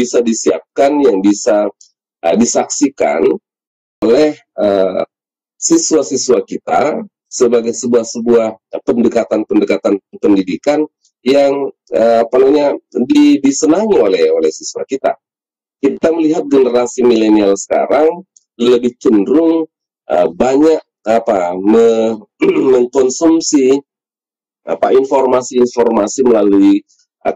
bisa disiapkan, yang bisa disaksikan oleh siswa-siswa kita sebagai sebuah pendekatan pendidikan yang disenangi oleh siswa kita. Kita melihat generasi milenial sekarang lebih cenderung banyak mengkonsumsi informasi-informasi melalui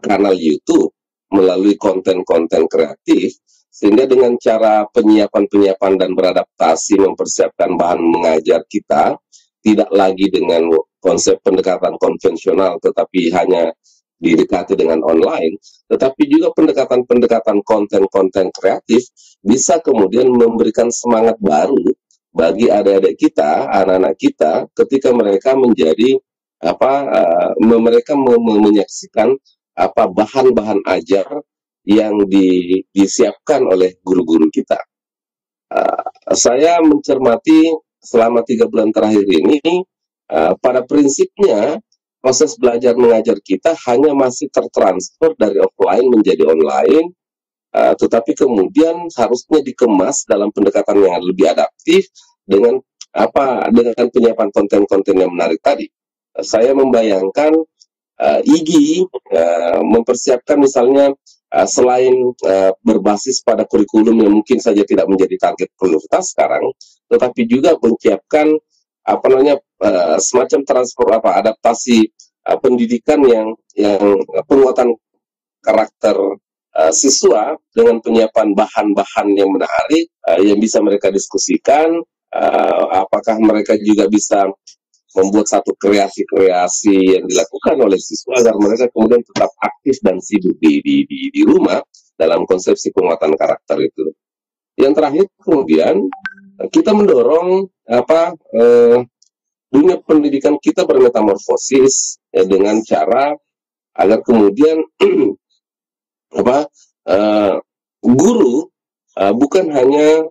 kanal YouTube, melalui konten-konten kreatif, sehingga dengan cara penyiapan dan beradaptasi mempersiapkan bahan mengajar kita tidak lagi dengan konsep pendekatan konvensional tetapi hanya didekati dengan online, tetapi juga pendekatan konten-konten kreatif bisa kemudian memberikan semangat baru bagi adik-adik kita, anak-anak kita, ketika mereka menjadi mereka menyaksikan bahan-bahan ajar yang disiapkan oleh guru-guru kita. Saya mencermati selama 3 bulan terakhir ini, pada prinsipnya proses belajar mengajar kita hanya masih tertransfer dari offline menjadi online, tetapi kemudian harusnya dikemas dalam pendekatan yang lebih adaptif dengan penyiapan konten-konten yang menarik tadi. Saya membayangkan IGI mempersiapkan misalnya selain berbasis pada kurikulum yang mungkin saja tidak menjadi target prioritas sekarang, tetapi juga menyiapkan semacam transfer adaptasi pendidikan yang penguatan karakter siswa dengan penyiapan bahan-bahan yang menarik yang bisa mereka diskusikan. Apakah mereka juga bisa membuat satu kreasi-kreasi yang dilakukan oleh siswa agar mereka kemudian tetap aktif dan sibuk di rumah dalam konsepsi penguatan karakter itu. Yang terakhir kemudian kita mendorong dunia pendidikan kita bermetamorfosis dengan cara agar kemudian guru bukan hanya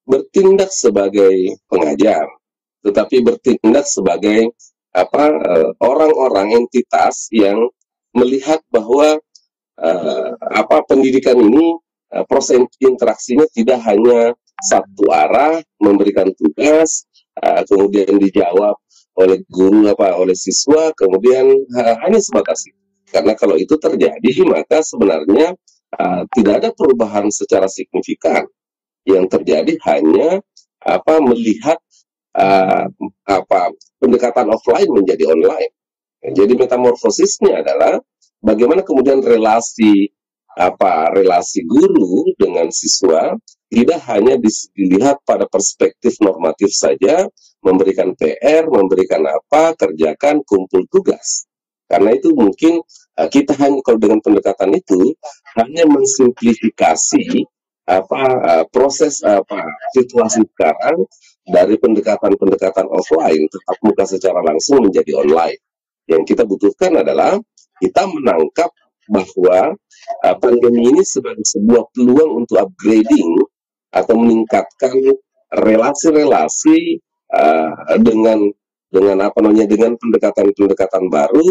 bertindak sebagai pengajar, tetapi bertindak sebagai orang-orang entitas yang melihat bahwa pendidikan ini proses interaksinya tidak hanya satu arah, memberikan tugas, kemudian dijawab oleh guru oleh siswa, kemudian hanya sebatas itu. Karena kalau itu terjadi, maka sebenarnya tidak ada perubahan secara signifikan. Yang terjadi hanya melihat pendekatan offline menjadi online. Jadi metamorfosisnya adalah bagaimana kemudian relasi guru dengan siswa tidak hanya dilihat pada perspektif normatif saja, memberikan PR, memberikan kerjakan, kumpul tugas. Karena itu mungkin kita hanya kalau dengan pendekatan itu hanya mensimplifikasi proses situasi sekarang dari pendekatan offline tetap muka secara langsung menjadi online. Yang kita butuhkan adalah kita menangkap bahwa pandemi ini sebagai sebuah peluang untuk upgrading atau meningkatkan relasi-relasi dengan pendekatan baru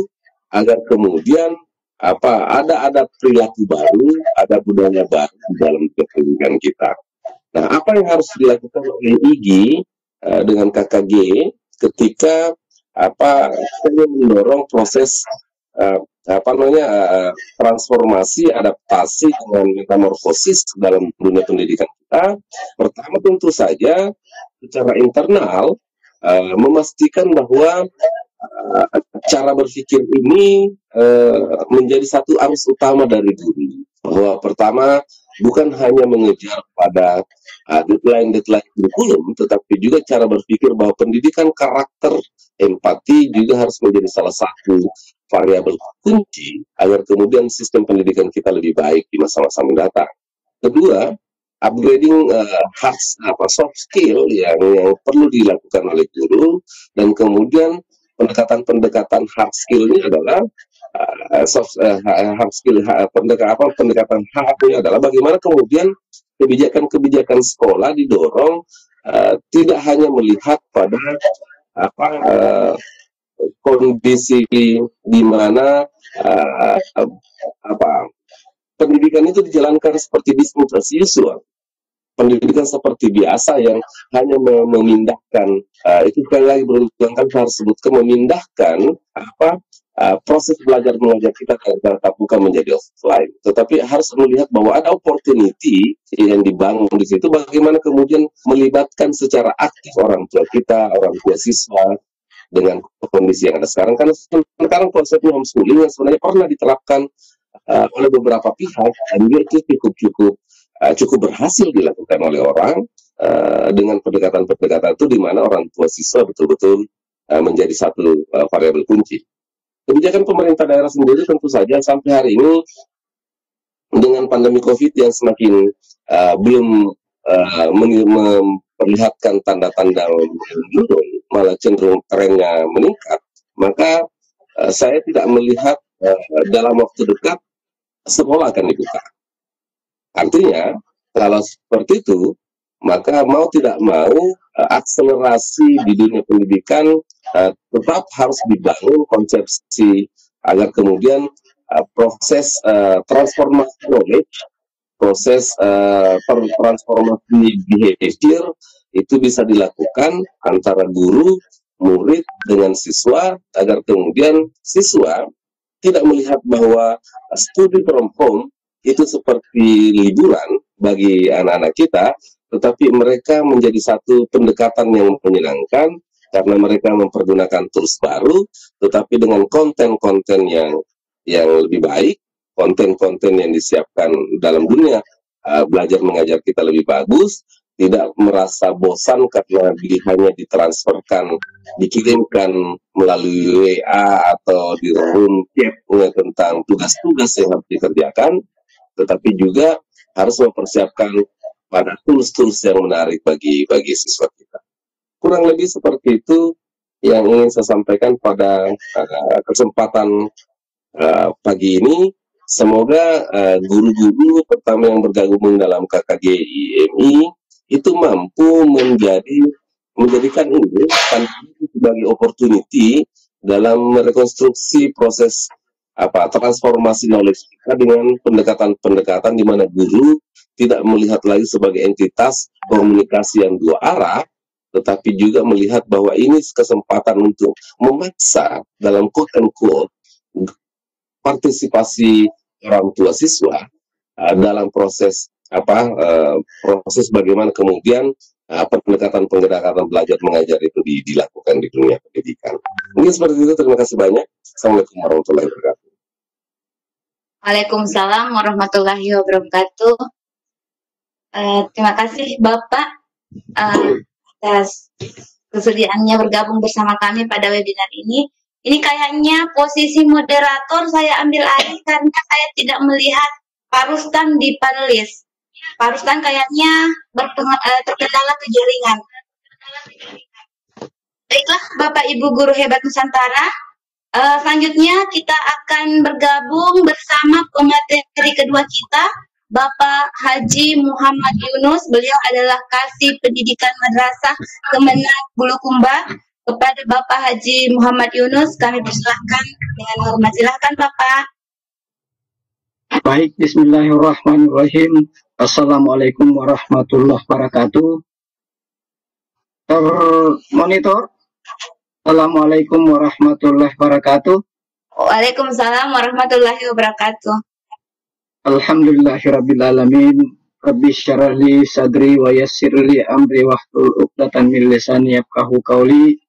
agar kemudian ada perilaku baru, ada budaya baru di dalam pendidikan kita. Nah, apa yang harus dilakukan oleh IGI dengan KKG ketika kita mendorong proses transformasi, adaptasi dengan metamorfosis dalam dunia pendidikan kita? Pertama tentu saja secara internal memastikan bahwa cara berpikir ini menjadi satu arus utama dari guru. Bahwa pertama bukan hanya mengejar pada deadline kurikulum, tetapi juga cara berpikir bahwa pendidikan karakter, empati juga harus menjadi salah satu variabel kunci agar kemudian sistem pendidikan kita lebih baik di masa-masa mendatang. Kedua, upgrading soft skill yang perlu dilakukan oleh guru, dan kemudian pendekatan hard skill ini adalah hard skill, pendekatan hard ini adalah bagaimana kemudian kebijakan sekolah didorong tidak hanya melihat pada kondisi di mana pendidikan itu dijalankan seperti business as usual. Pendidikan seperti biasa yang hanya memindahkan, itu sekali lagi berulang kali saya harus sebutkan, memindahkan proses belajar mengajar kita dari tatap muka menjadi offline. Tetapi harus melihat bahwa ada opportunity yang dibangun di situ, bagaimana kemudian melibatkan secara aktif orang tua kita, orang tua siswa dengan kondisi yang ada sekarang. Karena sekarang konsepnya homeschooling yang sebenarnya pernah diterapkan oleh beberapa pihak, dan itu cukup berhasil dilakukan oleh orang dengan pendekatan-pendekatan itu, di mana orang tua siswa betul-betul menjadi satu variabel kunci. Kebijakan pemerintah daerah sendiri tentu saja sampai hari ini dengan pandemi COVID yang semakin belum memperlihatkan tanda-tanda menurun, malah cenderung trennya meningkat, maka saya tidak melihat dalam waktu dekat sekolah akan dibuka. Artinya, kalau seperti itu, maka mau tidak mau akselerasi di dunia pendidikan tetap harus dibangun konsepsi agar kemudian proses transformasi knowledge, proses transformasi behavior itu bisa dilakukan antara guru, murid dengan siswa, agar kemudian siswa tidak melihat bahwa studi from home itu seperti liburan bagi anak-anak kita, tetapi mereka menjadi satu pendekatan yang menyenangkan karena mereka mempergunakan tools baru, tetapi dengan konten-konten yang lebih baik, konten-konten yang disiapkan dalam dunia belajar mengajar kita lebih bagus, tidak merasa bosan karena hanya ditransferkan, dikirimkan melalui WA atau di room chat tentang tugas-tugas yang harus dikerjakan, tetapi juga harus mempersiapkan pada tools-tools yang menarik bagi siswa kita. Kurang lebih seperti itu yang ingin saya sampaikan pada kesempatan pagi ini. Semoga guru-guru pertama yang bergabung dalam KKG-IMI itu mampu menjadikan ini sebagai opportunity dalam merekonstruksi proses transformasi knowledge kita dengan pendekatan-pendekatan di mana guru tidak melihat lagi sebagai entitas komunikasi yang dua arah, tetapi juga melihat bahwa ini kesempatan untuk memaksa dalam quote and quote partisipasi orang tua siswa dalam proses proses bagaimana kemudian pendekatan belajar mengajar itu dilakukan di dunia pendidikan. Mungkin seperti itu. Terima kasih banyak. Assalamualaikum warahmatullahi wabarakatuh. Waalaikumsalam warahmatullahi wabarakatuh. Terima kasih Bapak atas kesediaannya bergabung bersama kami pada webinar ini. Ini kayaknya posisi moderator saya ambil alih karena saya tidak melihat Pak Rustam di panelis. Pak Rustam kayaknya terkendala kejaringan. Baiklah Bapak Ibu Guru Hebat Nusantara, selanjutnya kita akan bergabung bersama pemateri kedua kita, Bapak Haji Muhammad Yunus. Beliau adalah Kasih Pendidikan Madrasah Kemenang Bulukumba. Kepada Bapak Haji Muhammad Yunus kami persilahkan dengan hormat. Silahkan Bapak. Baik, bismillahirrahmanirrahim. Assalamualaikum warahmatullahi wabarakatuh. Termonitor. Assalamualaikum warahmatullahi wabarakatuh. Waalaikumsalam warahmatullahi wabarakatuh. Alhamdulillahirrabbilalamin. Rabbi syarah li sadri wa yassir li amri wahlul 'uqdatam min lisani yafqahu qawli.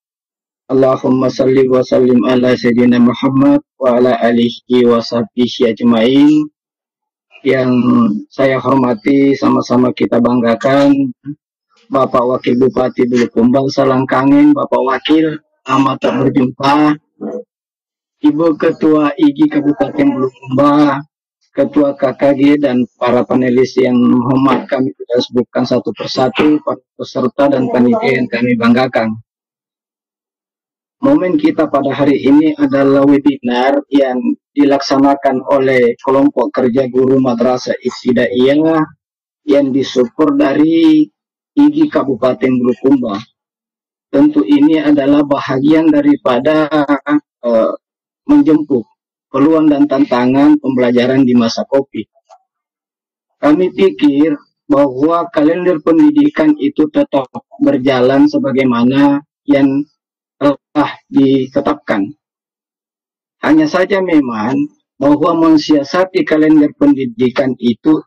Allahumma salli wa sallim ala sayyidina Muhammad wa ala alihi wa sahbihi ajmain. Yang saya hormati, sama-sama kita banggakan, Bapak Wakil Bupati Bulukumba, salam kangen Bapak Wakil, amat tak berjumpa. Ibu Ketua IGI Kabupaten Bulukumba, Ketua KKG, dan para panelis yang hormat, kami sudah sebutkan satu persatu, para peserta dan panitia yang kami banggakan. Momen kita pada hari ini adalah webinar yang dilaksanakan oleh kelompok kerja guru madrasah ibtidaiyah yang disupport dari IGI Kabupaten Bulukumba. Tentu ini adalah bahagian daripada menjemput peluang dan tantangan pembelajaran di masa COVID. kami pikir bahwa kalender pendidikan itu tetap berjalan sebagaimana yang telah ditetapkan. Hanya saja memang bahwa mensiasati kalender pendidikan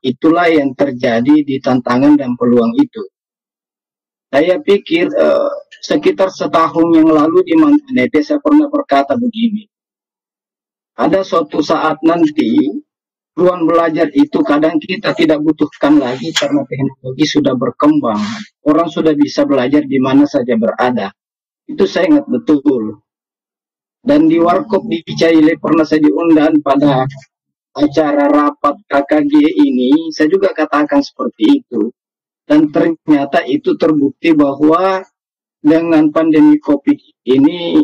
itulah yang terjadi di tantangan dan peluang itu. Saya pikir sekitar setahun yang lalu di Mantanete saya pernah berkata begini. Ada suatu saat nanti ruang belajar itu kadang kita tidak butuhkan lagi karena teknologi sudah berkembang. Orang sudah bisa belajar di mana saja berada. Itu saya ingat betul. Dan di Warkop di Caile pernah saya diundang pada acara rapat KKG ini, saya juga katakan seperti itu. Dan ternyata itu terbukti bahwa dengan pandemi COVID ini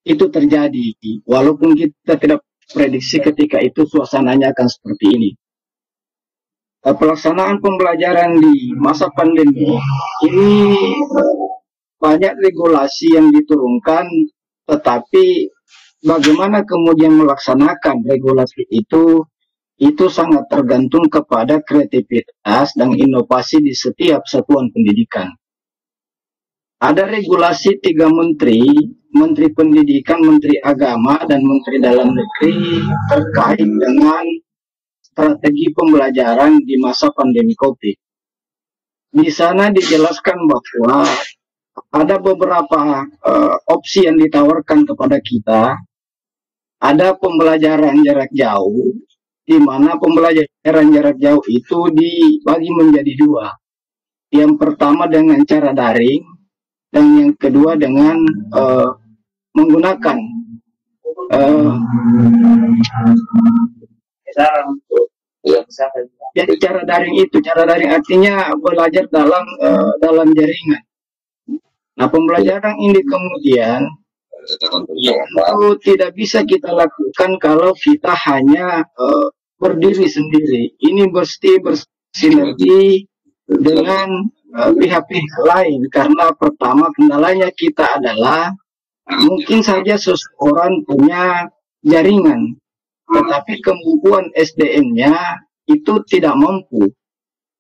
itu terjadi. Walaupun kita tidak prediksi ketika itu suasananya akan seperti ini. Pelaksanaan pembelajaran di masa pandemi ini banyak regulasi yang diturunkan, tetapi bagaimana kemudian melaksanakan regulasi itu sangat tergantung kepada kreativitas dan inovasi di setiap satuan pendidikan. Ada regulasi 3 menteri, Menteri Pendidikan, Menteri Agama, dan Menteri Dalam Negeri terkait dengan strategi pembelajaran di masa pandemi COVID. Di sana dijelaskan bahwa ada beberapa opsi yang ditawarkan kepada kita. Ada pembelajaran jarak jauh, di mana pembelajaran jarak jauh itu dibagi menjadi 2. Yang pertama dengan cara daring, dan yang kedua dengan menggunakan jadi cara daring artinya belajar dalam jaringan. Nah, pembelajaran ini kemudian itu tidak bisa kita lakukan kalau kita hanya berdiri sendiri. Ini mesti bersinergi dengan pihak-pihak lain, karena pertama kendalanya kita adalah mungkin saja seseorang punya jaringan, tetapi kemampuan SDM-nya itu tidak mampu.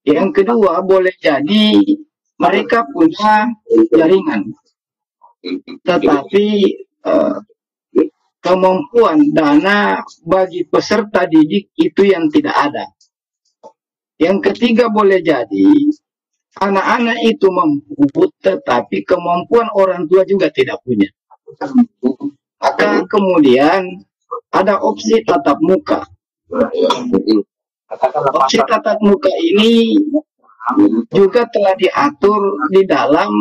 Yang kedua, boleh jadi mereka punya jaringan, tetapi kemampuan dana bagi peserta didik itu yang tidak ada. Yang ketiga, boleh jadi anak-anak itu mampu, tetapi kemampuan orang tua juga tidak punya. Maka kemudian ada opsi tatap muka. Opsi tatap muka ini juga telah diatur di dalam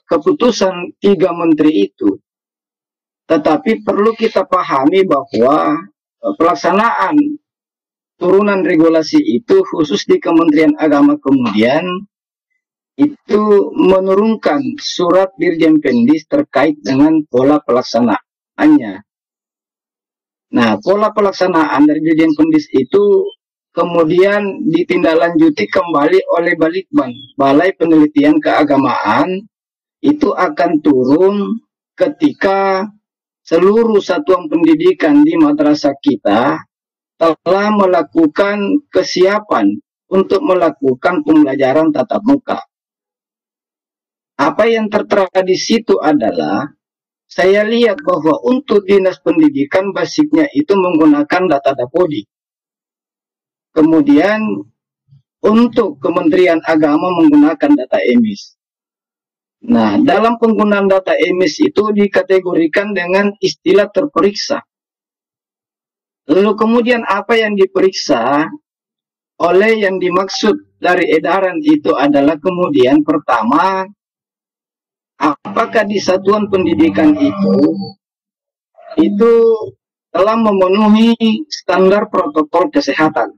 keputusan 3 menteri itu. Tetapi perlu kita pahami bahwa pelaksanaan turunan regulasi itu khusus di Kementerian Agama kemudian itu menurunkan surat Dirjen Pendis terkait dengan pola pelaksanaannya. Nah, pola pelaksanaan dari Dirjen Pendis itu kemudian ditindaklanjuti kembali oleh Balitbang, Balai Penelitian Keagamaan, itu akan turun ketika seluruh satuan pendidikan di madrasah kita telah melakukan kesiapan untuk melakukan pembelajaran tatap muka. Apa yang tertera di situ adalah, saya lihat bahwa untuk dinas pendidikan basicnya itu menggunakan data Dapodi. Kemudian untuk Kementerian Agama menggunakan data EMIS. Nah, dalam penggunaan data EMIS itu dikategorikan dengan istilah terperiksa. Lalu kemudian apa yang diperiksa oleh yang dimaksud dari edaran itu adalah kemudian pertama, apakah di satuan pendidikan itu telah memenuhi standar protokol kesehatan.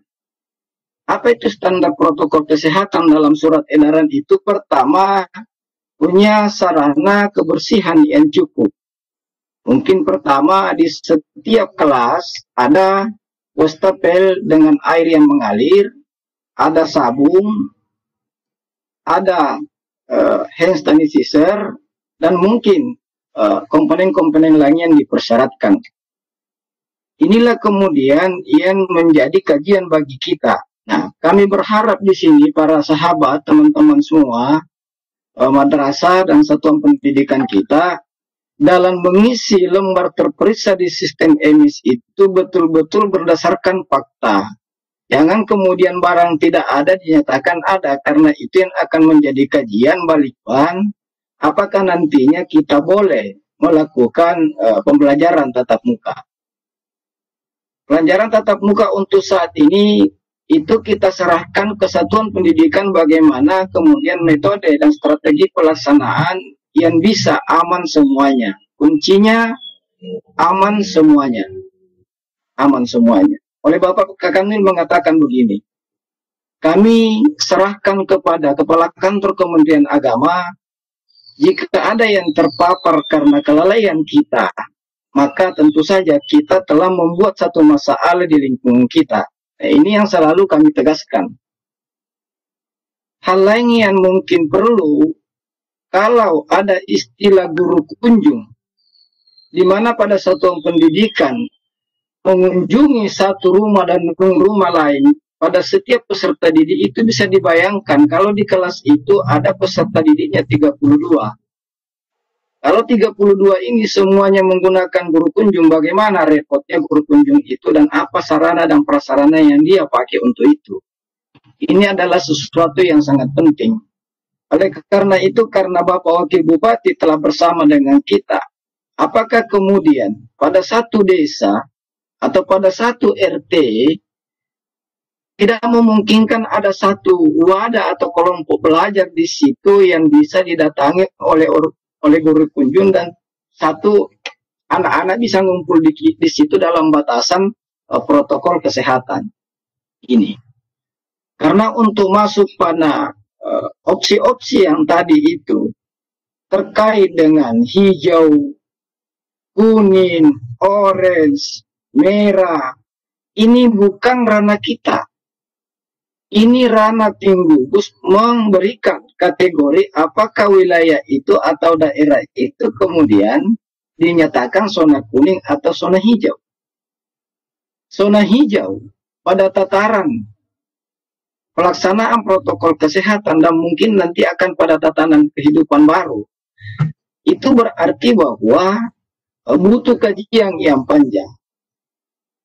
Apa itu standar protokol kesehatan dalam surat edaran itu? Pertama, punya sarana kebersihan yang cukup. Mungkin pertama di setiap kelas ada wastafel dengan air yang mengalir, ada sabun, ada hand sanitizer, dan mungkin komponen-komponen lain yang dipersyaratkan. Inilah kemudian yang menjadi kajian bagi kita. Nah, kami berharap di sini para sahabat, teman-teman semua, madrasah dan satuan pendidikan kita, dalam mengisi lembar terperiksa di sistem EMIS itu betul-betul berdasarkan fakta. Jangan kemudian barang tidak ada dinyatakan ada, karena itu yang akan menjadi kajian balikan apakah nantinya kita boleh melakukan pembelajaran tatap muka. Pelajaran tatap muka untuk saat ini itu kita serahkan ke satuan pendidikan bagaimana kemudian metode dan strategi pelaksanaan yang bisa aman semuanya. Kuncinya aman semuanya. Aman semuanya. Oleh Bapak Kakanwil mengatakan begini, kami serahkan kepada Kepala Kantor Kementerian Agama, jika ada yang terpapar karena kelalaian kita, maka tentu saja kita telah membuat satu masalah di lingkungan kita. Nah, ini yang selalu kami tegaskan. Hal lain yang mungkin perlu, kalau ada istilah guru kunjung, di mana pada satuan pendidikan mengunjungi satu rumah dan rumah lain, pada setiap peserta didik itu bisa dibayangkan kalau di kelas itu ada peserta didiknya 32. Kalau 32 ini semuanya menggunakan guru kunjung, bagaimana repotnya guru kunjung itu dan apa sarana dan prasarana yang dia pakai untuk itu. Ini adalah sesuatu yang sangat penting. Oleh karena itu, karena Bapak Wakil Bupati telah bersama dengan kita, apakah kemudian pada satu desa atau pada satu RT tidak memungkinkan ada satu wadah atau kelompok belajar di situ yang bisa didatangi oleh guru kunjung dan satu anak-anak bisa ngumpul di situ dalam batasan protokol kesehatan ini. Karena untuk masuk pada opsi-opsi yang tadi itu terkait dengan hijau, kuning, orange, merah, ini bukan ranah kita. Ini ranah tim gugus memberikan kategori apakah wilayah itu atau daerah itu kemudian dinyatakan zona kuning atau zona hijau. Zona hijau pada tataran pelaksanaan protokol kesehatan dan mungkin nanti akan pada tatanan kehidupan baru. Itu berarti bahwa butuh kajian yang panjang.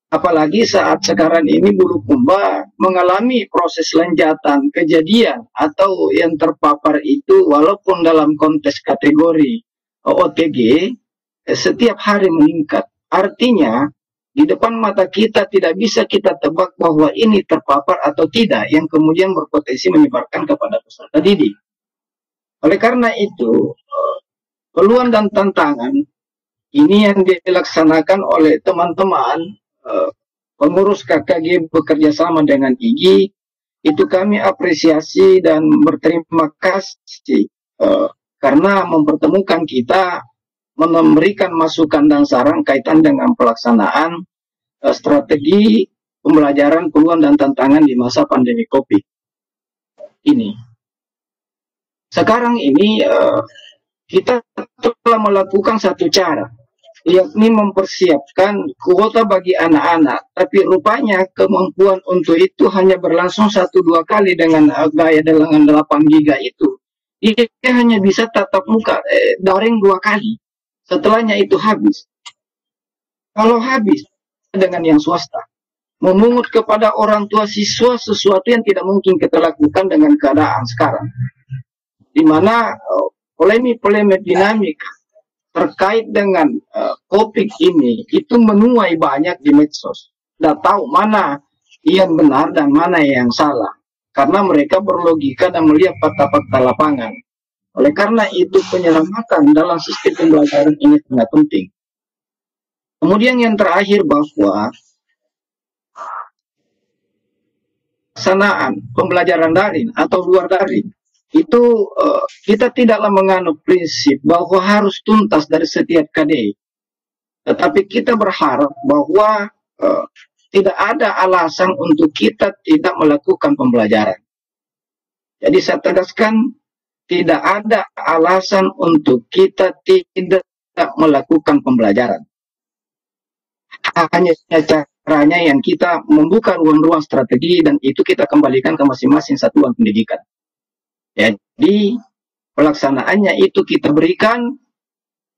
Apalagi saat sekarang ini Bulukumba mengalami proses lonjakan kejadian atau yang terpapar itu walaupun dalam konteks kategori OTG setiap hari meningkat. Artinya di depan mata kita tidak bisa kita tebak bahwa ini terpapar atau tidak yang kemudian berpotensi menyebarkan kepada peserta didik. Oleh karena itu peluang dan tantangan ini yang dilaksanakan oleh teman-teman pengurus KKG bekerja sama dengan IGI, itu kami apresiasi dan berterima kasih karena mempertemukan kita, memberikan masukan dan saran kaitan dengan pelaksanaan strategi pembelajaran peluang dan tantangan di masa pandemi COVID ini. Sekarang ini kita telah melakukan satu cara, yakni mempersiapkan kuota bagi anak-anak, tapi rupanya kemampuan untuk itu hanya berlangsung 1-2 kali dengan gaya dengan 8 giga itu. Dia hanya bisa tatap muka daring 2 kali. Setelahnya itu habis. Kalau habis dengan yang swasta, memungut kepada orang tua siswa sesuatu yang tidak mungkin kita lakukan dengan keadaan sekarang, di mana polemik dinamika terkait dengan COVID ini itu menuai banyak di medsos. Tidak tahu mana yang benar dan mana yang salah. Karena mereka berlogika dan melihat fakta-fakta lapangan. Oleh karena itu penyelamatan dalam sistem pembelajaran ini sangat penting. Kemudian yang terakhir bahwa pelaksanaan pembelajaran daring atau luar daring itu kita tidaklah menganut prinsip bahwa harus tuntas dari setiap KDI. Tetapi kita berharap bahwa tidak ada alasan untuk kita tidak melakukan pembelajaran. Jadi saya tegaskan, tidak ada alasan untuk kita tidak melakukan pembelajaran. Hanya cara caranya yang kita membuka ruang-ruang strategi dan itu kita kembalikan ke masing-masing satuan pendidikan. Jadi pelaksanaannya itu kita berikan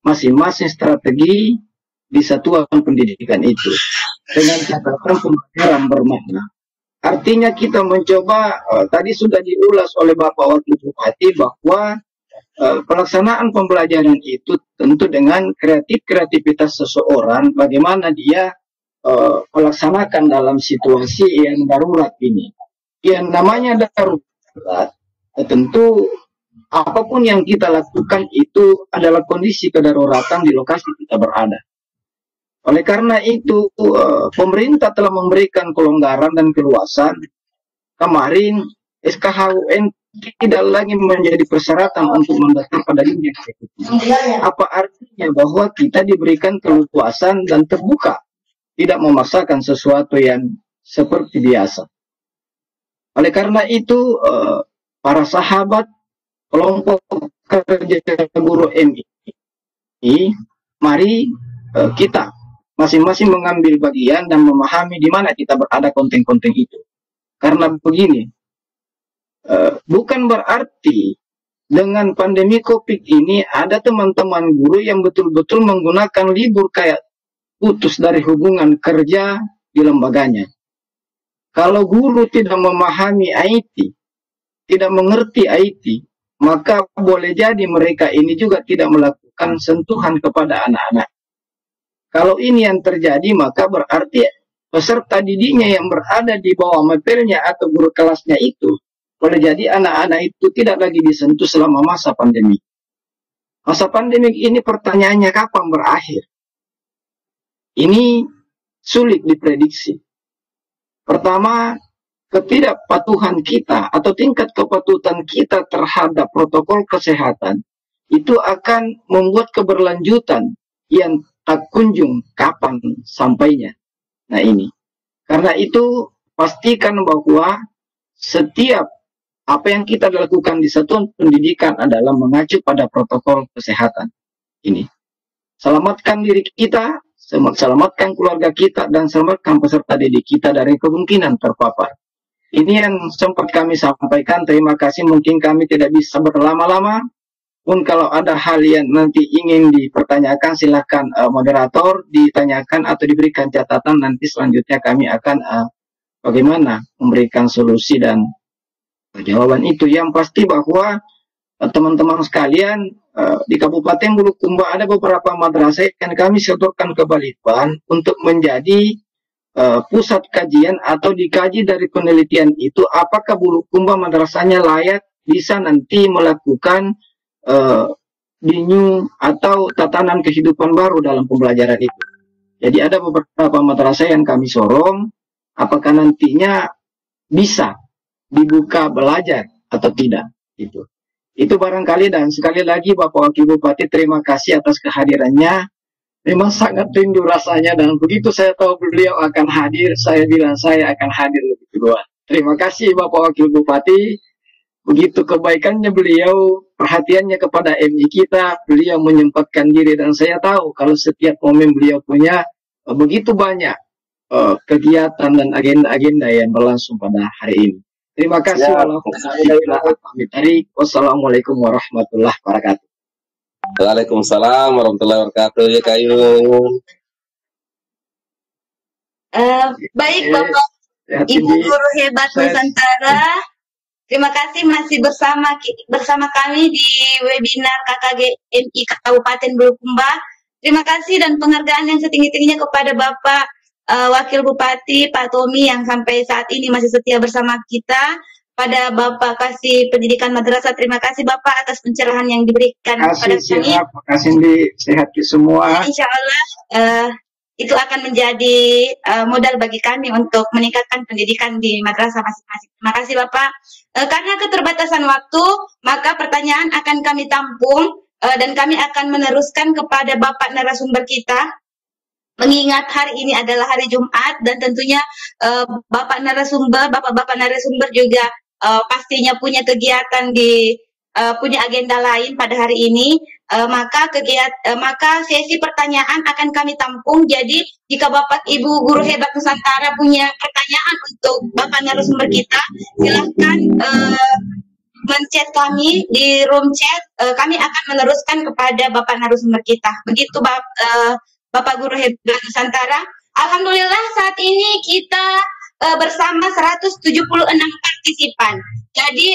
masing-masing strategi di satuan pendidikan itu dengan catatan pembelajaran bermakna. Artinya kita mencoba, tadi sudah diulas oleh Bapak Wakil Bupati bahwa pelaksanaan pembelajaran itu tentu dengan kreativitas seseorang, bagaimana dia melaksanakan dalam situasi yang darurat ini. Yang namanya darurat, tentu apapun yang kita lakukan itu adalah kondisi kedaruratan di lokasi kita berada. Oleh karena itu, pemerintah telah memberikan kelonggaran dan keluasan. Kemarin, SKHUN tidak lagi menjadi persyaratan untuk mendaftar pada dunia eksekutif. Apa artinya? Bahwa kita diberikan keluasan dan terbuka, tidak memaksakan sesuatu yang seperti biasa. Oleh karena itu, para sahabat kelompok kerja guru MI, mari kita masing-masing mengambil bagian dan memahami di mana kita berada konten-konten itu. Karena begini, bukan berarti dengan pandemi COVID ini ada teman-teman guru yang betul-betul menggunakan libur kayak putus dari hubungan kerja di lembaganya. Kalau guru tidak memahami IT, tidak mengerti IT, maka boleh jadi mereka ini juga tidak melakukan sentuhan kepada anak-anak. Kalau ini yang terjadi, maka berarti peserta didiknya yang berada di bawah mapelnya atau guru kelasnya itu, boleh jadi anak-anak itu tidak lagi disentuh selama masa pandemi. Masa pandemi ini pertanyaannya kapan berakhir? Ini sulit diprediksi. Pertama, ketidakpatuhan kita atau tingkat kepatuhan kita terhadap protokol kesehatan itu akan membuat keberlanjutan yang tak kunjung kapan sampainya. Nah ini, karena itu pastikan bahwa setiap apa yang kita lakukan di satuan pendidikan adalah mengacu pada protokol kesehatan. Ini, selamatkan diri kita, selamatkan keluarga kita, dan selamatkan peserta didik kita dari kemungkinan terpapar. Ini yang sempat kami sampaikan. Terima kasih. Mungkin kami tidak bisa berlama-lama. Pun kalau ada hal yang nanti ingin dipertanyakan, silahkan moderator ditanyakan atau diberikan catatan. Nanti selanjutnya kami akan bagaimana memberikan solusi dan jawaban itu. Yang pasti bahwa teman-teman sekalian, di Kabupaten Bulukumba ada beberapa madrasah yang kami sodorkan ke Balikpapan untuk menjadi pusat kajian atau dikaji dari penelitian itu apakah Bulukumba madrasahnya layak bisa nanti melakukan dinyu atau tatanan kehidupan baru dalam pembelajaran itu. Jadi ada beberapa madrasah yang kami sorong, apakah nantinya bisa dibuka belajar atau tidak. Itu barangkali. Dan sekali lagi Bapak Wakil Bupati, terima kasih atas kehadirannya. Memang sangat rindu rasanya, dan begitu saya tahu beliau akan hadir, saya bilang saya akan hadir lebih duluan. Terima kasih Bapak Wakil Bupati. Begitu kebaikannya beliau, perhatiannya kepada MI kita, beliau menyempatkan diri, dan saya tahu kalau setiap momen beliau punya begitu banyak kegiatan dan agenda-agenda yang berlangsung pada hari ini. Terima kasih. Wassalamualaikum warahmatullahi wabarakatuh. Waalaikumsalam warahmatullahi wabarakatuh. Ya Kayu. Baik Bapak Ibu Guru Hebat Nusantara. Terima kasih masih bersama kami di webinar KKG MI Kabupaten Bulukumba. Terima kasih dan penghargaan yang setinggi-tingginya kepada Bapak Wakil Bupati Pak Tommy yang sampai saat ini masih setia bersama kita. Pada Bapak Kasih Pendidikan Madrasah, terima kasih Bapak atas pencerahan yang diberikan kepada kami. Terima kasih, sehat semua. Insya Allah itu akan menjadi modal bagi kami untuk meningkatkan pendidikan di madrasah masing-masing. Terima kasih Bapak. Karena keterbatasan waktu, maka pertanyaan akan kami tampung dan kami akan meneruskan kepada Bapak narasumber kita. Mengingat hari ini adalah hari Jumat dan tentunya bapak-bapak narasumber juga pastinya punya kegiatan di punya agenda lain pada hari ini, maka sesi pertanyaan akan kami tampung. Jadi jika Bapak Ibu guru hebat Nusantara punya pertanyaan untuk Bapak narasumber kita, silahkan men-chat kami di room chat. Kami akan meneruskan kepada Bapak narasumber kita. Begitu Bapak guru hebat Nusantara. Alhamdulillah saat ini kita bersama 176 partisipan. Jadi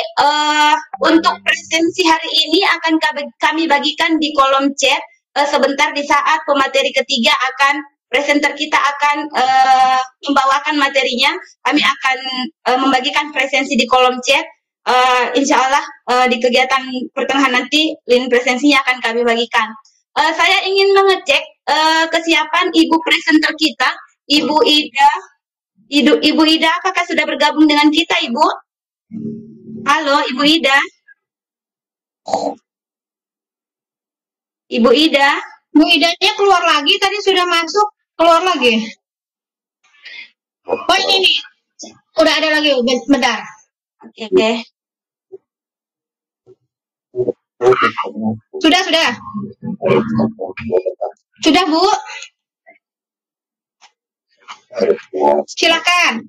untuk presensi hari ini akan kami bagikan di kolom chat. Sebentar di saat pemateri ketiga presenter kita akan membawakan materinya. Kami akan membagikan presensi di kolom chat. Insya Allah di kegiatan pertengahan nanti link presensinya akan kami bagikan. Saya ingin mengecek kesiapan Ibu presenter kita, Ibu Ida. Ibu Ida, apakah sudah bergabung dengan kita, Ibu? Halo, Ibu Ida. Ibu Ida. Bu Idanya keluar lagi, tadi sudah masuk, keluar lagi. Oh ini nih, udah ada lagi, bentar. Oke. Sudah. Sudah, Bu. Silakan.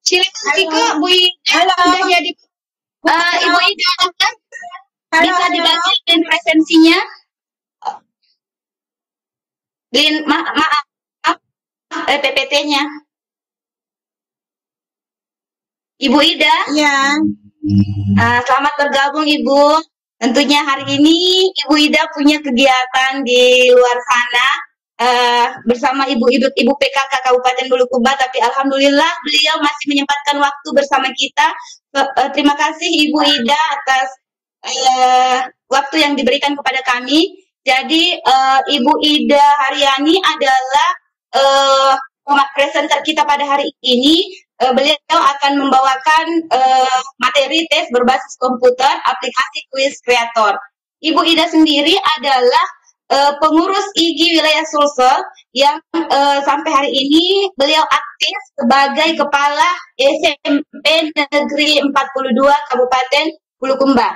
Silakan Ciko, Bu Ida. Sudah jadi. Ibu Ida, bisa dibagikan presensinya? Maaf, PPT-nya. Ibu Ida? Ya. Selamat bergabung Ibu. Tentunya hari ini Ibu Ida punya kegiatan di luar sana bersama Ibu PKK Kabupaten Bulukumba, tapi alhamdulillah beliau masih menyempatkan waktu bersama kita. Terima kasih Ibu Ida atas waktu yang diberikan kepada kami. Jadi Ibu Ida Haryani adalah presenter kita pada hari ini. Beliau akan membawakan materi tes berbasis komputer aplikasi Quiz Creator. Ibu Ida sendiri adalah pengurus IGI wilayah Sulsel yang sampai hari ini beliau aktif sebagai kepala SMP Negeri 42 Kabupaten Bulukumba.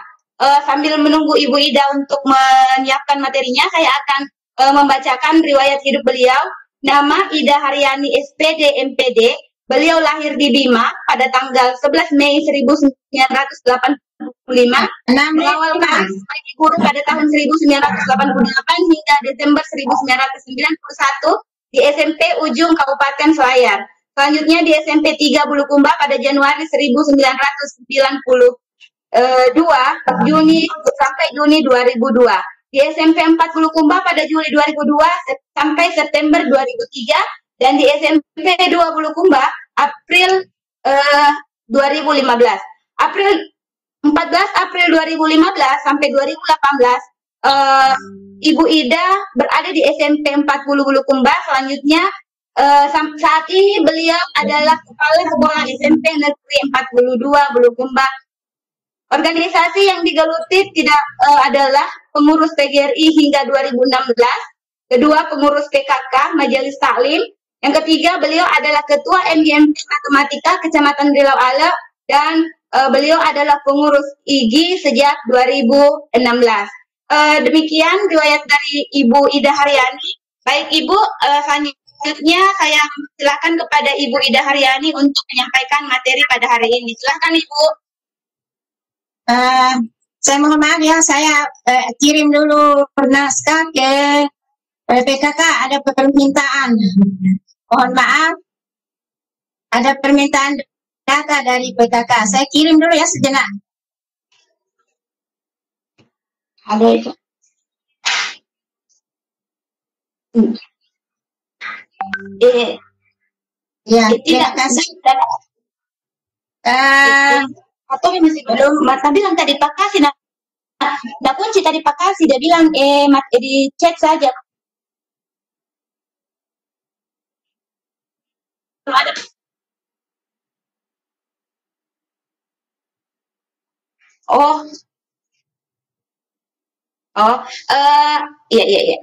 Sambil menunggu Ibu Ida untuk menyiapkan materinya, saya akan membacakan riwayat hidup beliau. Nama Ida Haryani SPD MPD. Beliau lahir di Bima pada tanggal 11 Mei 1985. Mengawalkan sebagai guru pada tahun 1988 hingga Desember 1991 di SMP Ujung Kabupaten Selayar. Selanjutnya di SMP 3 Bulukumba pada Januari 1992 Juni sampai Juni 2002. Di SMP 4 Bulukumba pada Juli 2002 sampai September 2003 dan di SMP 2 Bulukumba April 2015. 14 April 2015 sampai 2018 Ibu Ida berada di SMP 40 Bulukumba. Selanjutnya saat ini beliau adalah kepala sekolah SMP Negeri 42 Bulukumba. Organisasi yang digeluti adalah pengurus PGRI hingga 2016, kedua pengurus PKK Majelis Taklim, yang ketiga beliau adalah ketua MGMP Matematika Kecamatan Rilau Ala, dan beliau adalah pengurus IGI sejak 2016. Demikian riwayat dari Ibu Ida Haryani. Baik Ibu, selanjutnya saya silakan kepada Ibu Ida Haryani untuk menyampaikan materi pada hari ini. Silakan Ibu. Saya mohon maaf ya, saya kirim dulu naskah ke PKK, ada permintaan. Mohon maaf, ada permintaan data dari PKK. Saya kirim dulu ya sejenak. Halo Ibu. Ya, terima kasih. Atau masih belum, Mata bilang tadi Pak Kasih, nah kunci tadi Pak Kasih, dia bilang di chat saja. Ada. Iya.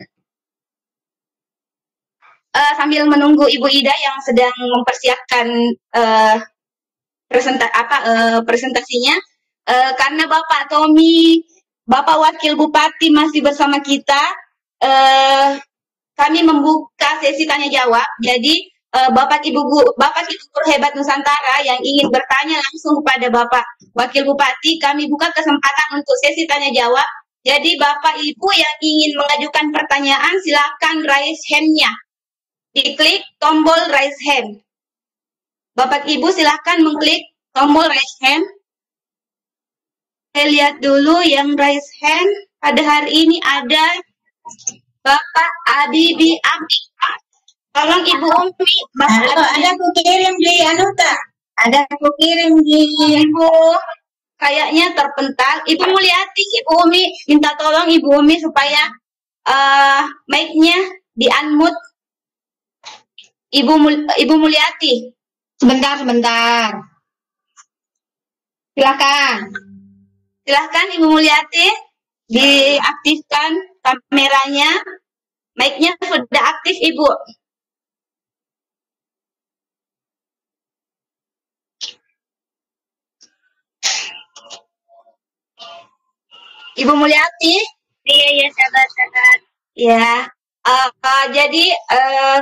sambil menunggu Ibu Ida yang sedang mempersiapkan presentasinya, karena Bapak Tommy, Bapak Wakil Bupati masih bersama kita, kami membuka sesi tanya jawab. Jadi Bapak Ibu guru hebat Nusantara yang ingin bertanya langsung kepada Bapak Wakil Bupati, kami buka kesempatan untuk sesi tanya jawab. Jadi Bapak Ibu yang ingin mengajukan pertanyaan silakan raise hand-nya. Diklik tombol raise hand. Bapak Ibu silakan mengklik tombol raise hand. Saya lihat dulu yang raise hand pada hari ini ada Bapak Abibi Abi. Tolong Ibu Umi. Ada aku kirim di Anuta. Ada aku kirim di Ibu. Kayaknya terpental. Ibu Mulyati, Ibu Umi minta tolong Ibu Umi supaya mic-nya di-unmute. Ibu Mulyati. sebentar. Silahkan Ibu Mulyati diaktifkan kameranya. Mic-nya sudah aktif Ibu. Ibu Mulyati? Iya, sahabat. Ya. Jadi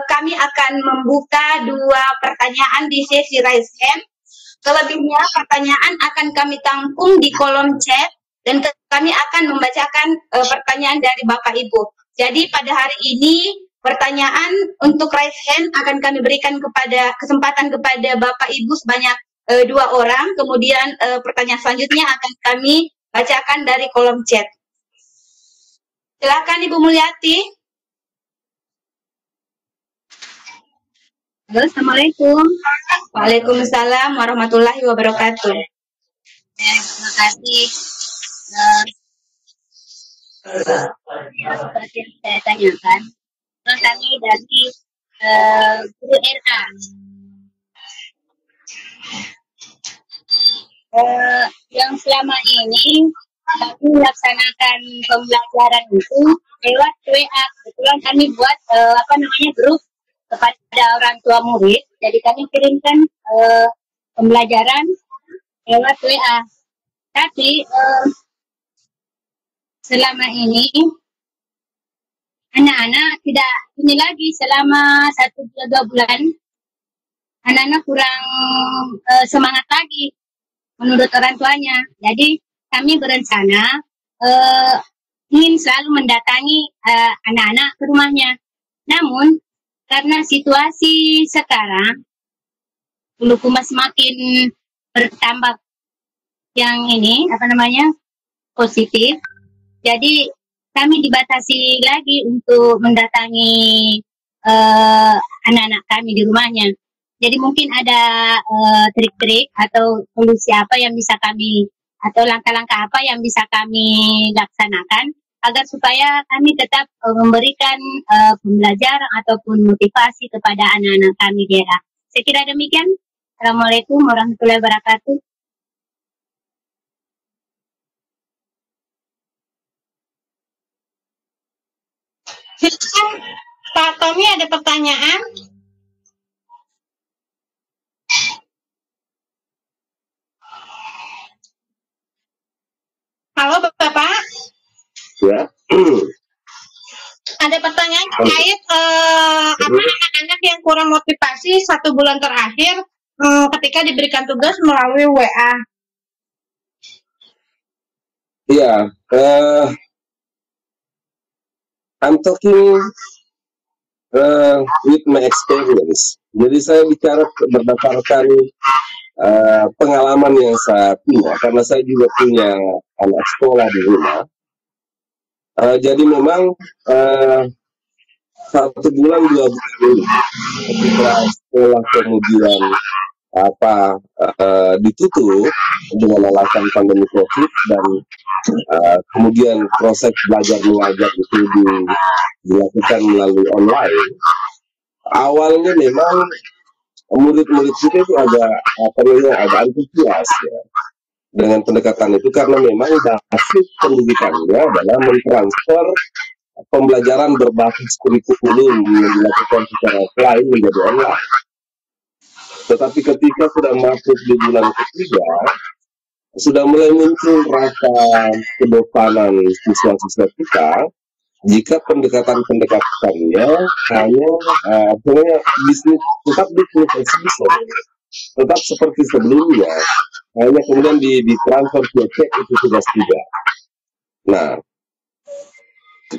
kami akan membuka 2 pertanyaan di sesi raise hand. Selebihnya pertanyaan akan kami tampung di kolom chat dan kami akan membacakan pertanyaan dari Bapak Ibu. Jadi pada hari ini pertanyaan untuk raise hand akan kami berikan kesempatan kepada Bapak Ibu sebanyak 2 orang. Kemudian pertanyaan selanjutnya akan kami bacakan dari kolom chat. Silakan Ibu Mulyati. Halo, assalamualaikum. Waalaikumsalam warahmatullahi wabarakatuh. Terima kasih. Seperti yang saya tanyakan, kami dari Guru RA. Yang selama ini kami melaksanakan pembelajaran itu lewat WA. Kebetulan kami buat grup kepada orang tua murid. Jadi kami kirimkan pembelajaran lewat WA. Tapi selama ini anak-anak tidak ini lagi selama 1-2 bulan. Anak-anak kurang semangat lagi menurut orang tuanya. Jadi kami berencana ingin selalu mendatangi anak-anak ke rumahnya. Namun karena situasi sekarang Bulukumba semakin bertambah yang positif. Jadi kami dibatasi lagi untuk mendatangi anak-anak kami di rumahnya. Jadi mungkin ada trik-trik atau solusi apa yang bisa kami atau langkah-langkah apa yang bisa kami laksanakan agar supaya kami tetap memberikan pembelajaran ataupun motivasi kepada anak-anak kami di daerah. Saya kira demikian. Assalamualaikum warahmatullahi wabarakatuh. Silakan Pak Tommy, ada pertanyaan? Halo Bapak. Ya. Ada pertanyaan terkait anak-anak yang kurang motivasi 1 bulan terakhir ketika diberikan tugas melalui WA. Iya, I'm talking with my experience. Jadi saya bicara berdasarkan pengalaman yang saya punya, karena saya juga punya anak sekolah di rumah. Jadi memang 1 bulan 2 bulan ini ketika sekolah kemudian ditutup dengan alasan pandemi COVID dan kemudian proses belajar mengajar itu dilakukan melalui online. Awalnya memang murid-murid kita itu agak antusias ya dengan pendekatan itu, karena memang basis pendidikannya adalah mentransfer pembelajaran berbasis kurikulum yang dilakukan secara offline menjadi online. Tetapi ketika sudah masuk di bulan ketiga, sudah mulai muncul rasa kebosanan siswa-siswa kita jika pendekatan-pendekatannya hanya sebenarnya tetap bisnis as usual, tetap seperti sebelumnya, hanya kemudian ditransfer via cek itu sudah tidak. Nah,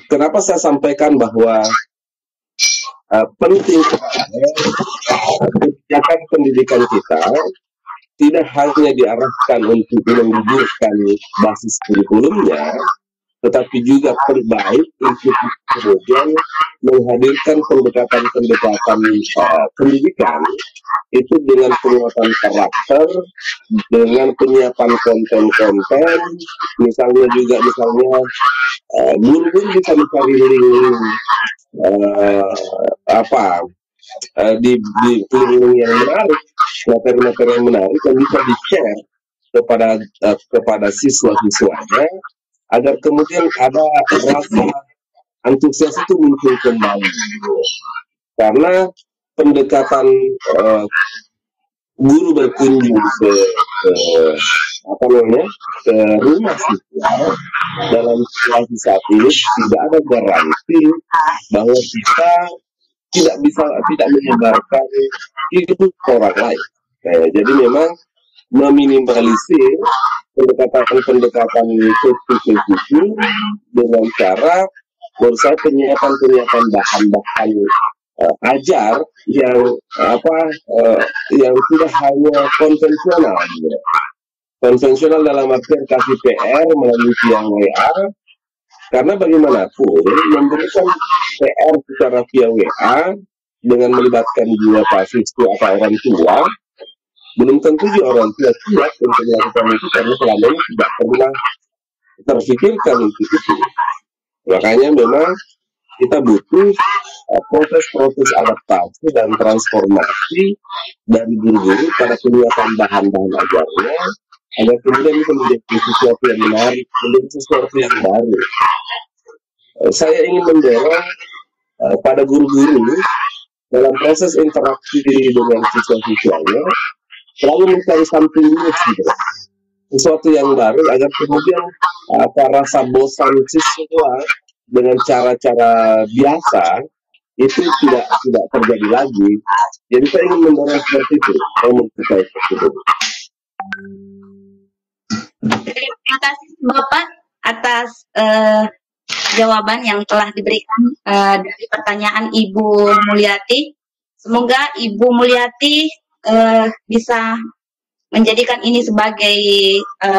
kenapa saya sampaikan bahwa penting kebijakan pendidikan kita tidak hanya diarahkan untuk menggugurkan basis kurikulumnya, tetapi juga terbaik untuk kemudian menghadirkan pendekatan-pendekatan pendidikan itu dengan penguatan karakter, dengan penyiapan konten-konten, misalnya guru-guru bisa mencari link di link yang menarik, materi-materi yang menarik yang bisa di-share kepada siswa-siswanya, agar kemudian ada rasa antusias itu muncul kembali. Karena pendekatan guru berkunjung ke rumah siswa dalam situasi saat ini tidak ada garansi bahwa kita tidak menyebarkan hidup orang lain. Jadi memang meminimalisir pendekatan substitusi dengan cara menurut saya penyiapan bahan-bahan ajar yang tidak hanya konvensional dalam artian kasih PR melalui via WA, karena bagaimanapun memberikan PR secara via WA dengan melibatkan juga siswa atau orang tua, belum tentu juga orang tua siap untuk melakukan itu karena selama ini tidak pernah terfikirkan untuk itu. Makanya memang kita butuh proses-proses adaptasi dan transformasi dari guru-guru pada penyiapan bahan-bahan ajarnya, agar kemudian bisa menjadi sesuatu yang menarik, menjadi sesuatu yang baru. Saya ingin mendorong pada guru-guru dalam proses interaksi dengan siswa-siswanya selalu mencari something new, sesuatu yang baru, agar kemudian rasa bosan siswa dengan cara-cara biasa itu tidak terjadi lagi. Jadi saya ingin mendorong seperti itu. Terima kasih Bapak atas jawaban yang telah diberikan dari pertanyaan Ibu Mulyati. Semoga Ibu Mulyati bisa menjadikan ini sebagai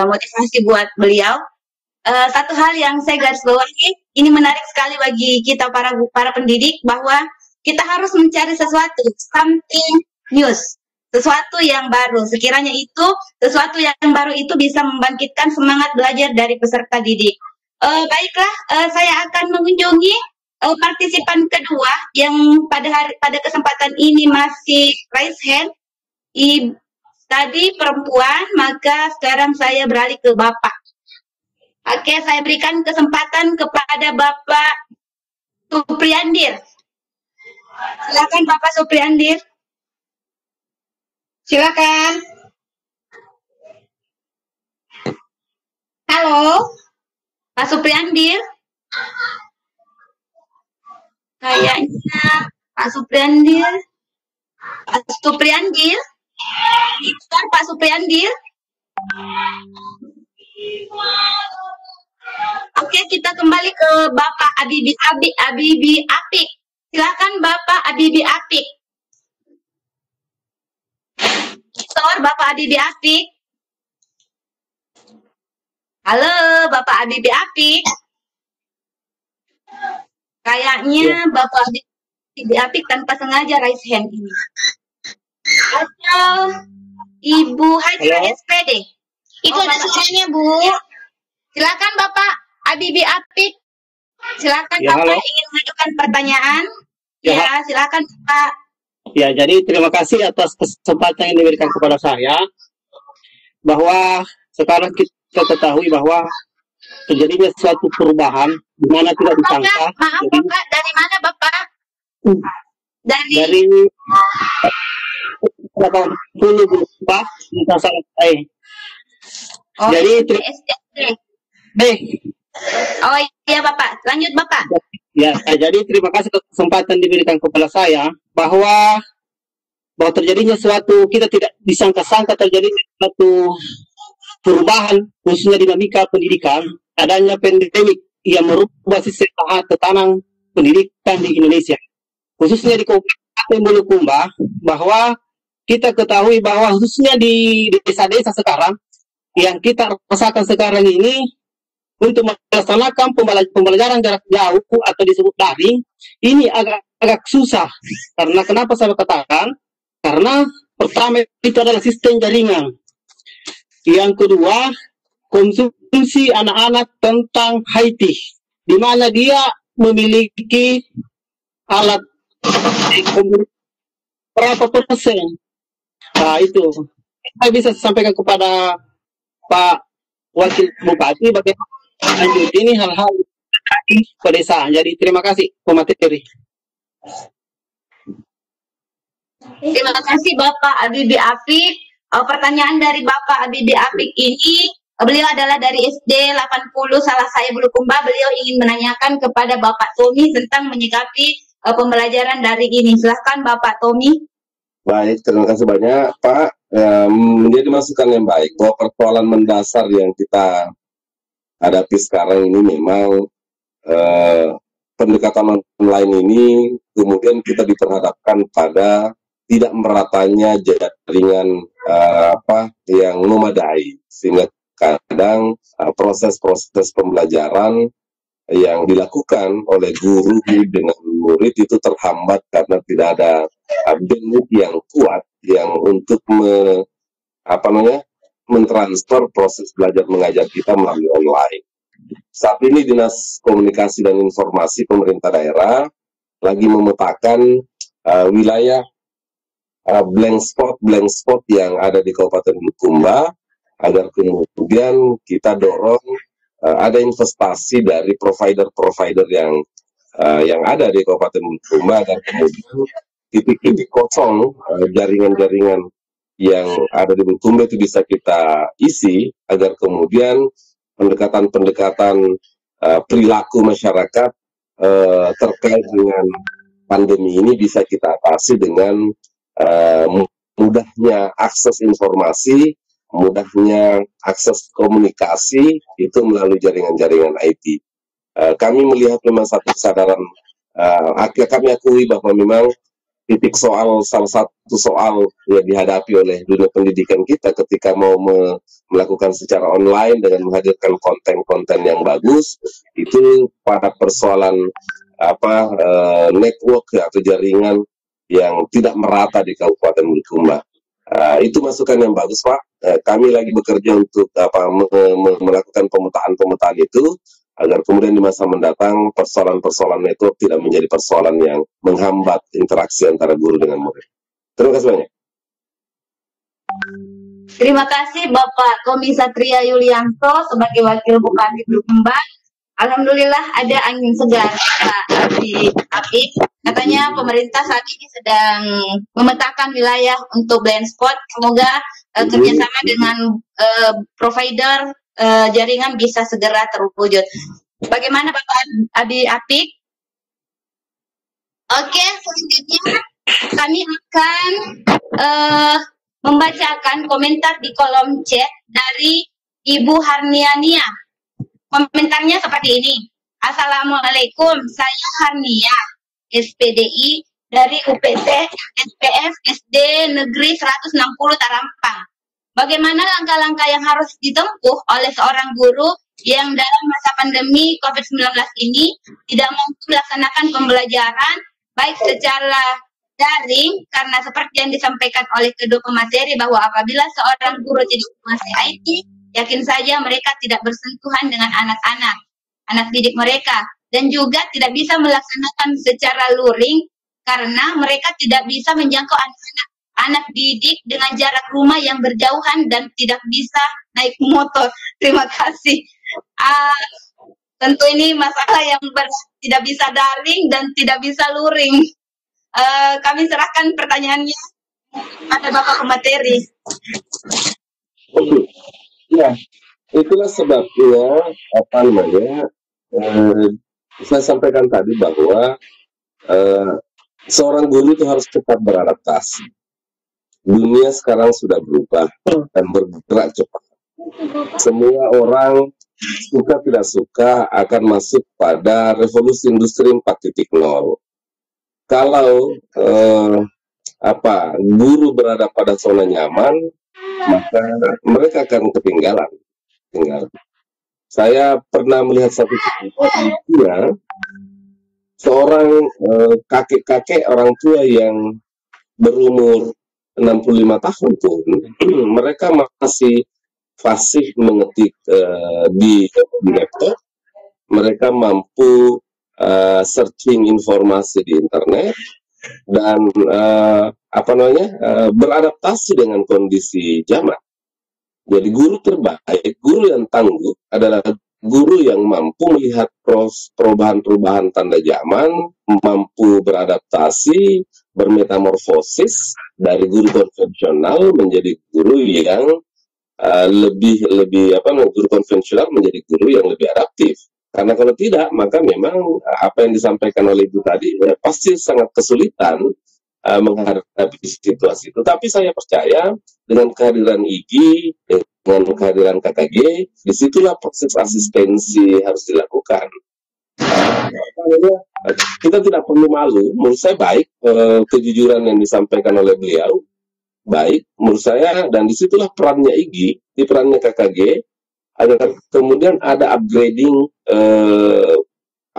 motivasi buat beliau. Satu hal yang saya garis bawahi, ini menarik sekali bagi kita para pendidik, bahwa kita harus mencari sesuatu, something new, sesuatu yang baru. Sekiranya itu sesuatu yang baru itu bisa membangkitkan semangat belajar dari peserta didik. Baiklah, saya akan mengunjungi partisipan kedua yang pada kesempatan ini masih raise hand. Tadi perempuan, maka sekarang saya beralih ke Bapak. Oke, saya berikan kesempatan kepada Bapak Supriandir. Silakan Bapak Supriandir. Silakan. Halo, Pak Supriandir. Kayaknya Pak Supriandir. Pak Supriandir. Oke, kita kembali ke Bapak Abibi Apik. Silakan Bapak Abibi Apik. Bapak Abibi Apik. Halo, Bapak Abibi Apik. Kayaknya Bapak Abibi Apik tanpa sengaja raise hand ini. Atau Ibu Hajra SPD. itu ada suaranya Bu. Silakan Bapak Abibi Apik. Silakan Ya, Bapak halo. ingin mengajukan pertanyaan. Ya. Ya, silakan Pak. Ya, jadi terima kasih atas kesempatan yang diberikan kepada saya, bahwa sekarang kita ketahui bahwa terjadinya suatu perubahan di mana tidak disangka. Maaf Bapak, dari mana Bapak? Dari 80 Pak, kita salah. Jadi Oh iya Bapak, lanjut Bapak. Ya, jadi terima kasih kesempatan diberikan kepada saya bahwa terjadinya suatu, kita tidak disangka-sangka terjadi suatu perubahan, khususnya dinamika pendidikan, adanya pandemik yang merubah sistem tatanan pendidikan di Indonesia, khususnya di Kabupaten Bulukumba, bahwa kita ketahui bahwa khususnya di desa-desa sekarang, yang kita rasakan sekarang ini, untuk melaksanakan pembelajaran jarak jauh atau disebut daring, ini agak susah. Karena kenapa saya katakan? Karena pertama itu adalah sistem jaringan. Yang kedua, konsumsi anak-anak tentang IT, di mana dia memiliki alat berapa persen. Nah itu, saya bisa sampaikan kepada Pak Wakil Bupati bagaimana lanjut ini hal-hal di pedesaan. Jadi terima kasih pemateri. Terima kasih Bapak Habibie Apik. Pertanyaan dari Bapak Habibie Apik ini, beliau adalah dari SD 80 Salasaya Bulukumba. Beliau ingin menanyakan kepada Bapak Tommy tentang menyikapi pembelajaran dari ini. Silahkan Bapak Tommy. Baik, terima kasih banyak Pak. Menjadi masukan yang baik bahwa persoalan mendasar yang kita hadapi sekarang ini memang pendekatan online ini kemudian kita diperhadapkan pada tidak meratanya jaringan yang memadai, sehingga kadang proses-proses pembelajaran yang dilakukan oleh guru dengan murid itu terhambat karena tidak ada bandwidth yang kuat yang untuk mentransfer proses belajar mengajar kita melalui online. Saat ini Dinas Komunikasi dan Informasi pemerintah daerah lagi memetakan wilayah blank spot yang ada di Kabupaten Bulukumba agar kemudian kita dorong ada investasi dari provider-provider yang ada di Kabupaten Bulukumba agar kemudian titik-titik kosong jaringan-jaringan yang ada di Bulukumba itu bisa kita isi agar kemudian pendekatan-pendekatan perilaku masyarakat terkait dengan pandemi ini bisa kita atasi dengan mudahnya akses informasi, mudahnya akses komunikasi itu melalui jaringan-jaringan IT. Kami melihat memang satu kesadaran, kami akui bahwa memang salah satu soal yang dihadapi oleh dunia pendidikan kita ketika mau melakukan secara online dengan menghadirkan konten-konten yang bagus itu pada persoalan network atau jaringan yang tidak merata di Kabupaten Bulukumba. Itu masukan yang bagus Pak. Kami lagi bekerja untuk melakukan pemetaan itu agar kemudian di masa mendatang persoalan-persoalan network tidak menjadi persoalan yang menghambat interaksi antara guru dengan murid. Terima kasih banyak. Terima kasih Bapak Tommy Satria Yulianto sebagai Wakil Bupati Bulukumba. Alhamdulillah ada angin segar Pak Apik. Katanya pemerintah saat ini sedang memetakan wilayah untuk blind spot. Semoga kerjasama dengan provider jaringan bisa segera terwujud. Bagaimana Bapak Habibie Apik? Oke, selanjutnya kami akan membacakan komentar di kolom chat dari Ibu Harniania. Komentarnya seperti ini. Assalamualaikum, saya Harnia, SPDI dari UPT SPF SD Negeri 160 Tarampang. Bagaimana langkah-langkah yang harus ditempuh oleh seorang guru yang dalam masa pandemi COVID-19 ini tidak mampu melaksanakan pembelajaran baik secara daring, karena seperti yang disampaikan oleh kedua pemateri bahwa apabila seorang guru jadi menguasai IT, yakin saja mereka tidak bersentuhan dengan anak didik mereka, dan juga tidak bisa melaksanakan secara luring karena mereka tidak bisa menjangkau anak didik dengan jarak rumah yang berjauhan dan tidak bisa naik motor. Terima kasih. Ah, tentu ini masalah yang tidak bisa daring dan tidak bisa luring. Kami serahkan pertanyaannya pada Bapak pemateri. Ya, itulah sebabnya saya sampaikan tadi bahwa seorang guru itu harus cepat beradaptasi. Dunia sekarang sudah berubah dan bergerak cepat. Semua orang suka tidak suka akan masuk pada revolusi industri 4.0. Kalau guru berada pada zona nyaman, maka mereka akan ketinggalan. Saya pernah melihat satu cerita, seorang kakek-kakek orang tua yang berumur 65 tahun pun mereka masih fasih mengetik di laptop, mereka mampu searching informasi di internet dan beradaptasi dengan kondisi zaman. Jadi guru terbaik, guru yang tangguh adalah guru yang mampu melihat perubahan-perubahan tanda zaman, mampu beradaptasi, bermetamorfosis dari guru konvensional menjadi guru yang guru konvensional menjadi guru yang lebih adaptif. Karena kalau tidak, maka memang apa yang disampaikan oleh Ibu tadi pasti sangat kesulitan menghadapi situasi itu. Tapi saya percaya dengan kehadiran IGI, dengan kehadiran KKG, disitulah proses asistensi harus dilakukan. Kita tidak perlu malu. Menurut saya baik kejujuran yang disampaikan oleh beliau, baik menurut saya, dan disitulah perannya IGI, di perannya KKG, agar kemudian ada upgrading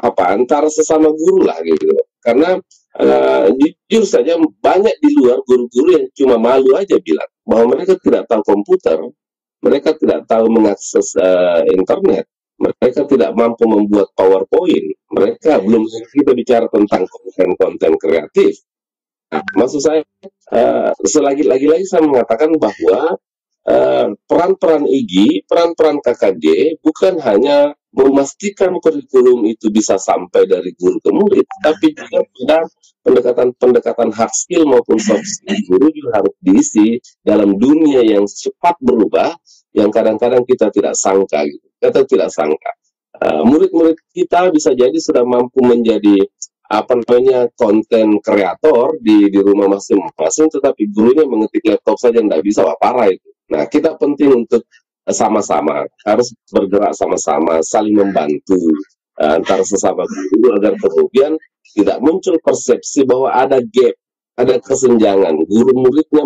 antara sesama guru lah gitu. Karena jujur saja banyak di luar guru-guru yang cuma malu aja bilang bahwa mereka tidak tahu komputer, mereka tidak tahu mengakses internet, mereka tidak mampu membuat PowerPoint, mereka belum kita bicara tentang konten-konten kreatif. Nah, maksud saya lagi-lagi saya mengatakan bahwa peran-peran IGI, peran-peran KKG bukan hanya memastikan kurikulum itu bisa sampai dari guru ke murid, tapi juga pada pendekatan hard skill maupun soft skill guru juga harus diisi dalam dunia yang cepat berubah, yang kadang-kadang kita tidak sangka gitu. Kita tidak sangka. Murid-murid kita bisa jadi sudah mampu menjadi konten kreator di rumah masing-masing, tetapi gurunya mengetik laptop saja tidak bisa, parah itu. Nah, kita penting untuk sama-sama, harus bergerak sama-sama, saling membantu antara sesama guru agar kemudian tidak muncul persepsi bahwa ada gap, ada kesenjangan. Guru muridnya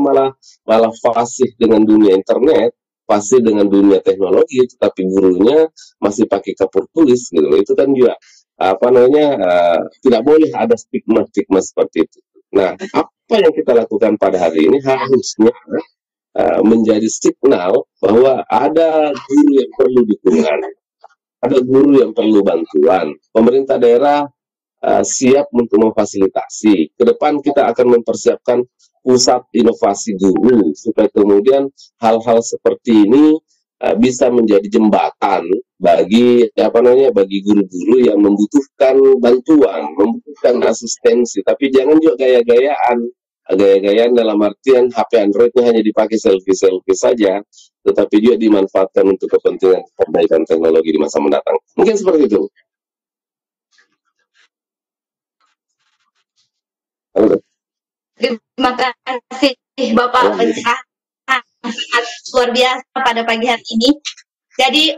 malah fasih dengan dunia internet, fasih dengan dunia teknologi, tetapi gurunya masih pakai kapur tulis gitu. Itu kan juga tidak boleh ada stigma-stigma seperti itu. Nah, apa yang kita lakukan pada hari ini harusnya menjadi signal bahwa ada guru yang perlu dukungan, ada guru yang perlu bantuan. Pemerintah daerah siap untuk memfasilitasi. Ke depan kita akan mempersiapkan pusat inovasi guru supaya kemudian hal-hal seperti ini bisa menjadi jembatan bagi guru-guru yang membutuhkan bantuan, membutuhkan asistensi, tapi jangan juga gaya-gayaan dalam artian HP Androidnya hanya dipakai selfie saja, tetapi juga dimanfaatkan untuk kepentingan perbaikan teknologi di masa mendatang. Mungkin seperti itu. Terima kasih Bapak pencerahan luar biasa pada pagi hari ini. Jadi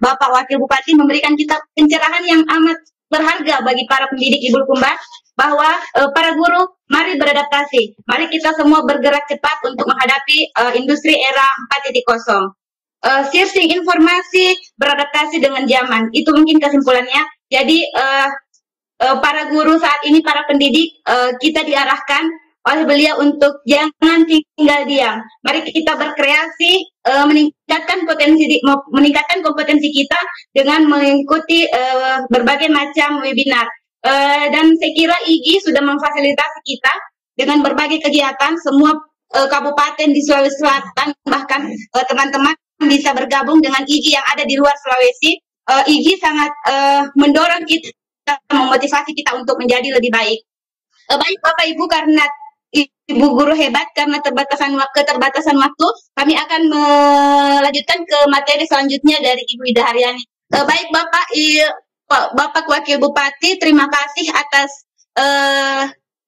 Bapak Wakil Bupati memberikan kita pencerahan yang amat berharga bagi para pendidik di Bulukumba, bahwa para guru mari beradaptasi, mari kita semua bergerak cepat untuk menghadapi industri era 4.0. Shifting informasi, beradaptasi dengan zaman, itu mungkin kesimpulannya. Jadi para guru saat ini, para pendidik, kita diarahkan oleh beliau untuk jangan tinggal diam. Mari kita berkreasi, meningkatkan kompetensi kita dengan mengikuti berbagai macam webinar. Dan saya kira IGI sudah memfasilitasi kita dengan berbagai kegiatan, semua kabupaten di Sulawesi Selatan, bahkan teman-teman bisa bergabung dengan IGI yang ada di luar Sulawesi. IGI sangat mendorong kita, memotivasi kita untuk menjadi lebih baik. Baik Bapak Ibu, karena Ibu guru hebat, karena keterbatasan waktu, kami akan melanjutkan ke materi selanjutnya dari Ibu Ida Haryani. Baik Bapak Wakil Bupati, terima kasih atas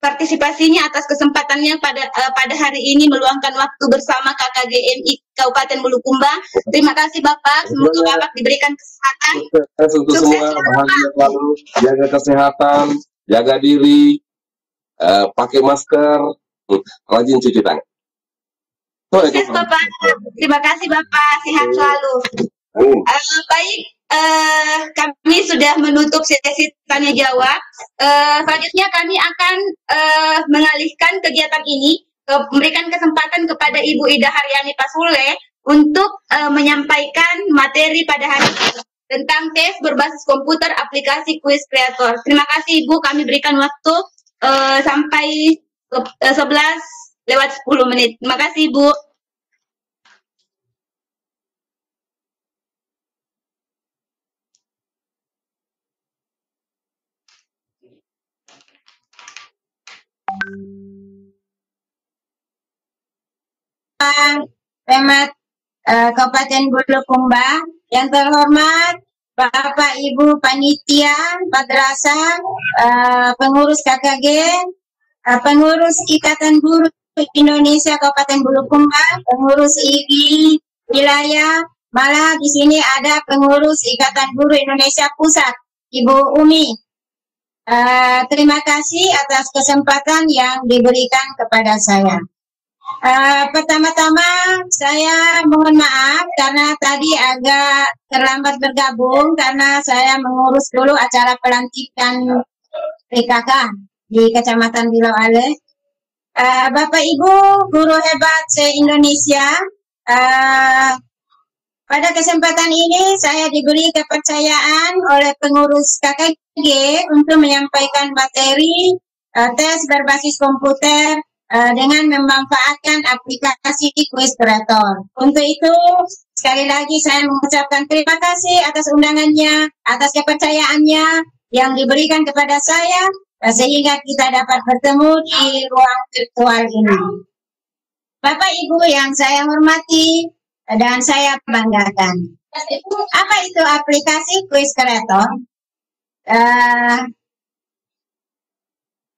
partisipasinya, atas kesempatannya pada hari ini meluangkan waktu bersama KKGMI Kabupaten Bulukumba. Terima kasih Bapak, semoga Bapak diberikan kesehatan. Untuk semua, bahagia selalu, jaga kesehatan, jaga diri, pakai masker, rajin cuci tangan. Sukses Bapak, terima kasih Bapak, sehat selalu. Baik, kami sudah menutup sesi tanya jawab. Selanjutnya kami akan mengalihkan kegiatan ini, memberikan kesempatan kepada Ibu Ida Haryani Pasule untuk menyampaikan materi pada hari ini tentang tes berbasis komputer aplikasi Quiz Creator. Terima kasih Ibu, kami berikan waktu sampai 11:10. Terima kasih Ibu. Pemat Kabupaten Bulukumba, yang terhormat Bapak Ibu Panitia Madrasah, pengurus KKG, pengurus Ikatan Guru Indonesia Kabupaten Bulukumba, pengurus IGI wilayah, malah di sini ada pengurus Ikatan Guru Indonesia Pusat, Ibu Umi. Terima kasih atas kesempatan yang diberikan kepada saya. Pertama-tama saya mohon maaf karena tadi agak terlambat bergabung karena saya mengurus dulu acara pelantikan PKK di Kecamatan Bilau Ale. Bapak Ibu guru hebat se-Indonesia, pada kesempatan ini saya diberi kepercayaan oleh pengurus KKG untuk menyampaikan materi tes berbasis komputer dengan memanfaatkan aplikasi Quiz Creator. Untuk itu, sekali lagi saya mengucapkan terima kasih atas undangannya, atas kepercayaannya yang diberikan kepada saya, sehingga kita dapat bertemu di ruang virtual ini. Bapak Ibu yang saya hormati dan saya banggakan. Apa itu aplikasi Quiz Creator?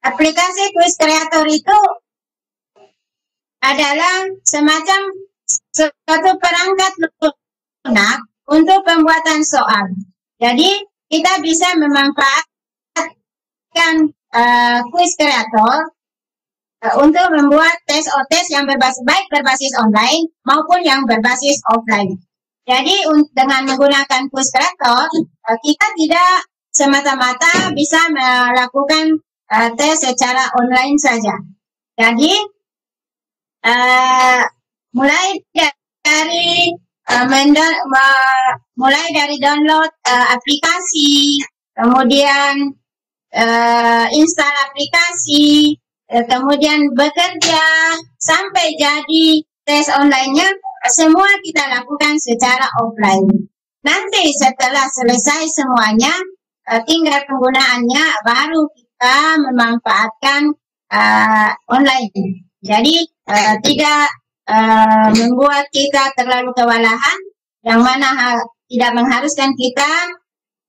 Aplikasi Quiz Creator itu adalah semacam suatu perangkat lunak untuk pembuatan soal. Jadi kita bisa memanfaatkan Quiz Creator untuk membuat tes yang berbasis online maupun yang berbasis offline. Jadi dengan menggunakan Quiz Creator kita tidak semata-mata bisa melakukan tes secara online saja. Jadi mulai dari download aplikasi, kemudian install aplikasi, kemudian bekerja sampai jadi tes online-nya, semua kita lakukan secara offline. Nanti setelah selesai semuanya, tinggal penggunaannya baru kita memanfaatkan online. Jadi tidak membuat kita terlalu kewalahan, yang mana tidak mengharuskan kita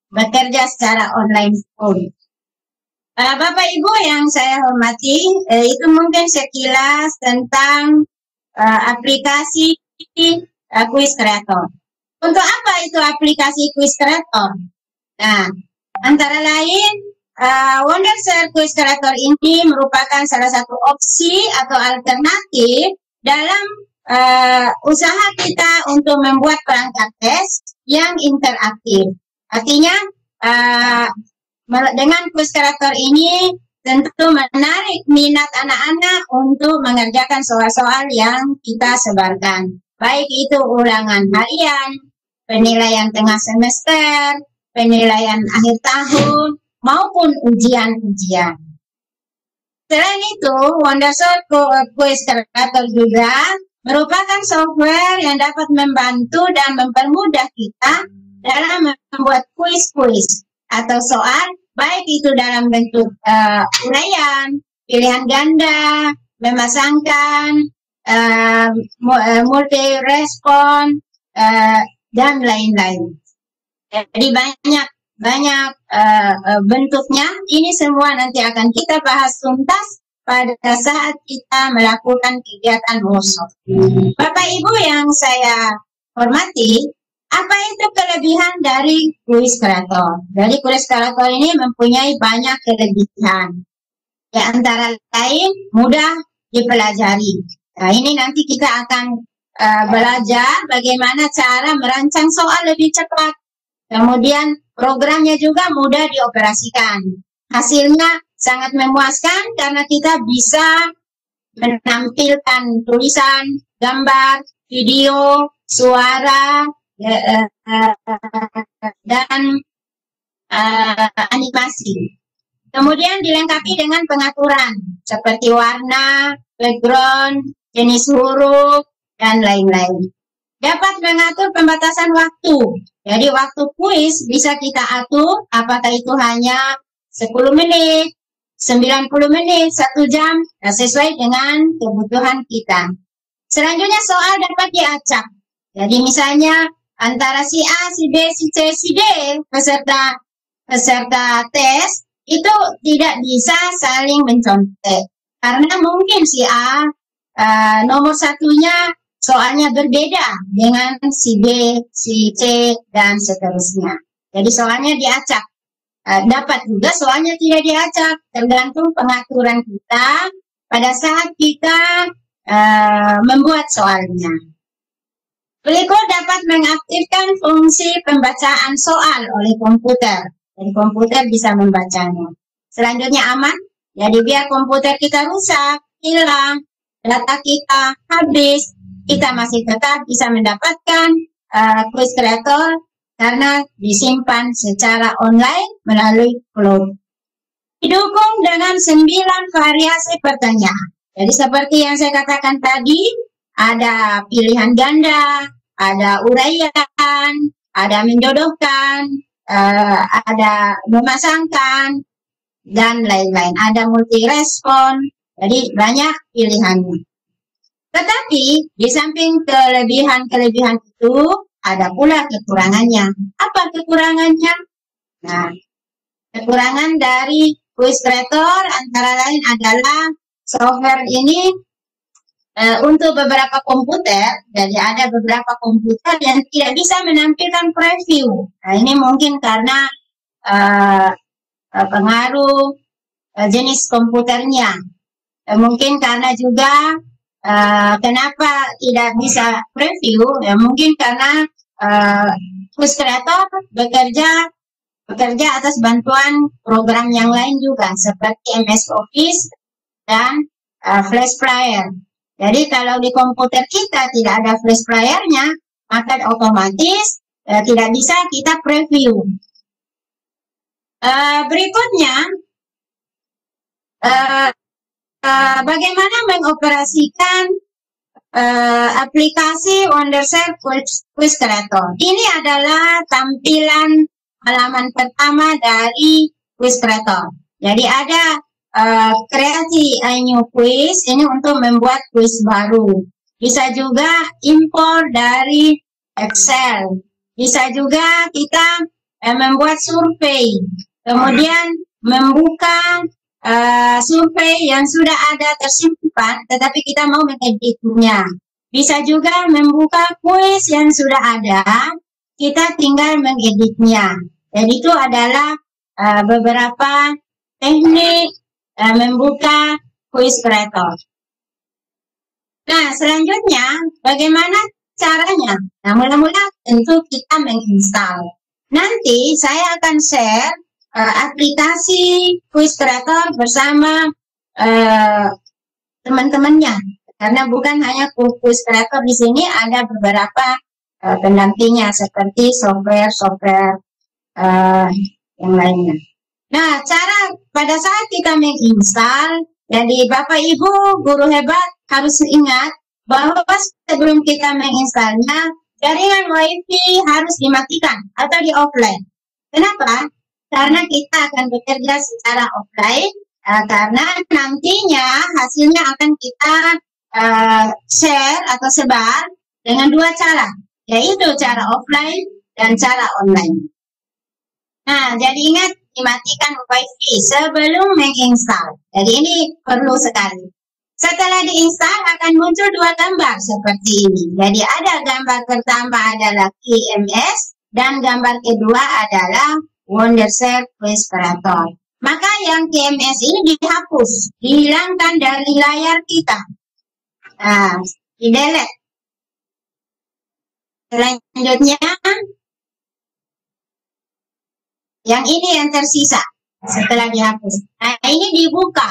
bekerja secara online pun. Bapak Ibu yang saya hormati, itu mungkin sekilas tentang aplikasi Quiz Creator. Untuk apa itu aplikasi Quiz Creator? Nah, antara lain Wondershare Quiz Creator ini merupakan salah satu opsi atau alternatif dalam usaha kita untuk membuat perangkat tes yang interaktif. Artinya dengan Quiz Creator ini tentu menarik minat anak-anak untuk mengerjakan soal-soal yang kita sebarkan. Baik itu ulangan harian, penilaian tengah semester, penilaian akhir tahun, maupun ujian-ujian. Selain itu, Wondershare Quiz Creator juga merupakan software yang dapat membantu dan mempermudah kita dalam membuat kuis-kuis atau soal, baik itu dalam bentuk uraian, pilihan ganda, memasangkan, multi respon, dan lain-lain. Jadi banyak bentuknya. Ini semua nanti akan kita bahas tuntas pada saat kita melakukan kegiatan workshop. Bapak Ibu yang saya hormati, apa itu kelebihan dari kuis kreator? Dari kuis kreator ini mempunyai banyak kelebihan. Di antara lain mudah dipelajari. Nah, ini nanti kita akan belajar bagaimana cara merancang soal lebih cepat. Kemudian programnya juga mudah dioperasikan. Hasilnya sangat memuaskan karena kita bisa menampilkan tulisan, gambar, video, suara, dan animasi. Kemudian dilengkapi dengan pengaturan seperti warna, background, jenis huruf, dan lain-lain. Dapat mengatur pembatasan waktu. Jadi waktu kuis bisa kita atur apakah itu hanya 10 menit, 90 menit, 1 jam, sesuai dengan kebutuhan kita. Selanjutnya soal dapat diacak. Jadi misalnya antara si A, si B, si C, si D peserta tes itu tidak bisa saling mencontek. Karena mungkin si A nomor satunya soalnya berbeda dengan si B, si C, dan seterusnya. Jadi soalnya diacak. Dapat juga soalnya tidak diacak, tergantung pengaturan kita pada saat kita membuat soalnya. Berikut dapat mengaktifkan fungsi pembacaan soal oleh komputer. Jadi komputer bisa membacanya. Selanjutnya aman. Jadi biar komputer kita rusak, hilang, data kita habis, kita masih tetap bisa mendapatkan kuis kreator karena disimpan secara online melalui cloud. Didukung dengan 9 variasi pertanyaan. Jadi seperti yang saya katakan tadi, ada pilihan ganda, ada uraian, ada menjodohkan, ada memasangkan, dan lain-lain. Ada multi respon, jadi banyak pilihannya. Tetapi di samping kelebihan-kelebihan itu ada pula kekurangannya. Apa kekurangannya? Nah, kekurangan dari kuis kreator antara lain adalah software ini untuk beberapa komputer. Jadi ada beberapa komputer yang tidak bisa menampilkan preview. Nah, ini mungkin karena pengaruh jenis komputernya. Mungkin karena juga kenapa tidak bisa preview, ya mungkin karena kuis kreator bekerja atas bantuan program yang lain juga seperti MS Office dan Flash Player. Jadi kalau di komputer kita tidak ada Flash Player-nya, maka otomatis tidak bisa kita preview. Berikutnya, bagaimana mengoperasikan aplikasi Wondershare Quiz Creator. Ini adalah tampilan halaman pertama dari Quiz Creator. Jadi ada kreasi new quiz ini untuk membuat quiz baru. Bisa juga import dari Excel. Bisa juga kita membuat survei. Kemudian membuka survei yang sudah ada tersimpan, tetapi kita mau mengeditnya. Bisa juga membuka kuis yang sudah ada, kita tinggal mengeditnya. Dan itu adalah beberapa teknik membuka kuis kreator. Nah, selanjutnya bagaimana caranya? Nah, mula-mula tentu kita menginstal. Nanti saya akan share aplikasi Quiz Creator bersama teman-temannya, karena bukan hanya Quiz Creator, di sini ada beberapa pendampingnya seperti software yang lainnya. Nah, cara pada saat kita menginstal, jadi Bapak Ibu guru hebat harus ingat bahwa sebelum kita menginstalnya, jaringan WiFi harus dimatikan atau di offline. Kenapa? Karena kita akan bekerja secara offline, karena nantinya hasilnya akan kita share atau sebar dengan dua cara, yaitu cara offline dan cara online. Nah, jadi ingat dimatikan WiFi sebelum menginstal. Jadi ini perlu sekali. Setelah diinstal akan muncul dua gambar seperti ini. Jadi ada gambar pertama adalah QMS dan gambar kedua adalah Wondershare Quiz Creator. Maka yang QMS ini dihapus, dihilangkan dari layar kita. Nah, di-delete. Selanjutnya, yang ini yang tersisa setelah dihapus. Nah, ini dibuka.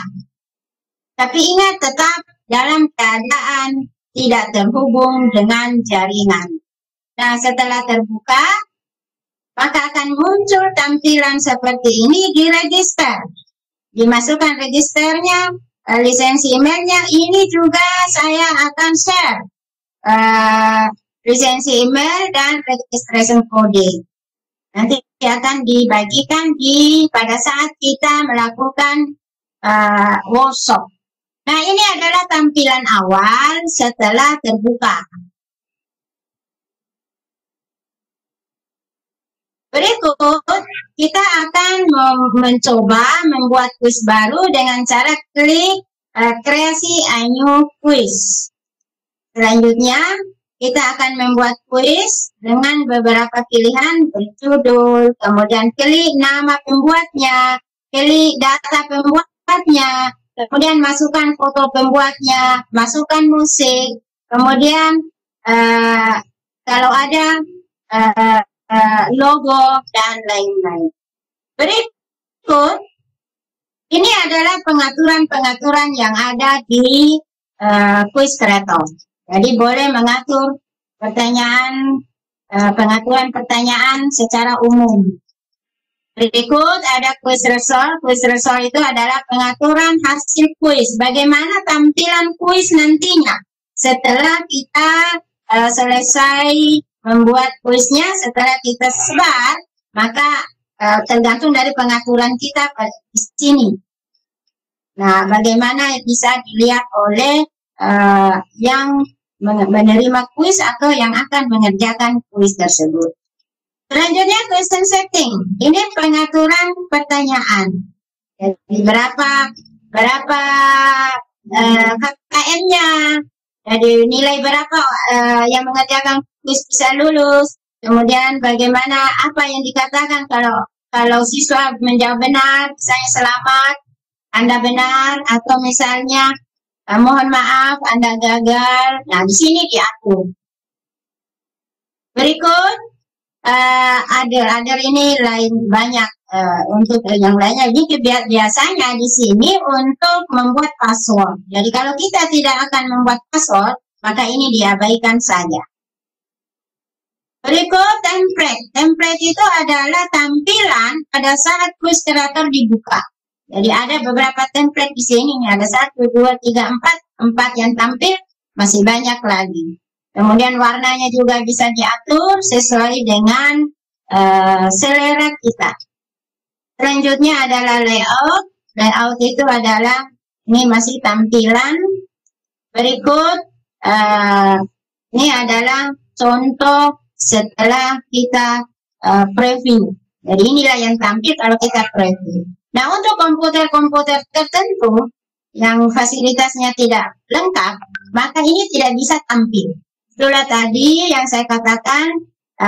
Tapi ingat tetap dalam keadaan tidak terhubung dengan jaringan. Nah, setelah terbuka, maka akan muncul tampilan seperti ini di register. Dimasukkan registernya, lisensi emailnya. Ini juga saya akan share lisensi email dan registration code. Nanti akan dibagikan pada saat kita melakukan workshop. Nah, ini adalah tampilan awal setelah terbuka. Berikut, kita akan mencoba membuat kuis baru dengan cara klik kreasi a new quiz. Selanjutnya, kita akan membuat kuis dengan beberapa pilihan berjudul, kemudian klik nama pembuatnya, klik data pembuatnya, kemudian masukkan foto pembuatnya, masukkan musik, kemudian kalau ada logo dan lain-lain. Berikut, ini adalah pengaturan-pengaturan yang ada di Quiz Creator. Jadi boleh mengatur pertanyaan, pengaturan pertanyaan secara umum. Berikut ada quiz result. Quiz result itu adalah pengaturan hasil kuis. Bagaimana tampilan kuis nantinya setelah kita selesai membuat kuisnya, setelah kita sebar, maka tergantung dari pengaturan kita di sini. Nah, bagaimana bisa dilihat oleh yang menerima kuis atau yang akan mengerjakan kuis tersebut. Selanjutnya question setting. Ini pengaturan pertanyaan. Jadi berapa KKM-nya. Jadi nilai berapa yang mengerjakan kuis bisa lulus. Kemudian bagaimana apa yang dikatakan kalau siswa menjawab benar, misalnya selamat, Anda benar, atau misalnya mohon maaf, Anda gagal. Nah, di sini diatur. Berikut other ini lain banyak untuk yang lainnya. Jadi biasanya di sini untuk membuat password. Jadi kalau kita tidak akan membuat password, maka ini diabaikan saja. Berikut template. Template itu adalah tampilan pada saat Quiz Creator dibuka. Jadi ada beberapa template di sini. Ada 1, 2, 3, 4 yang tampil, masih banyak lagi. Kemudian warnanya juga bisa diatur sesuai dengan selera kita. Selanjutnya adalah layout. Layout itu adalah, ini masih tampilan. Berikut, ini adalah contoh setelah kita preview. Jadi inilah yang tampil kalau kita preview. Nah, untuk komputer-komputer tertentu yang fasilitasnya tidak lengkap, maka ini tidak bisa tampil. Itulah tadi yang saya katakan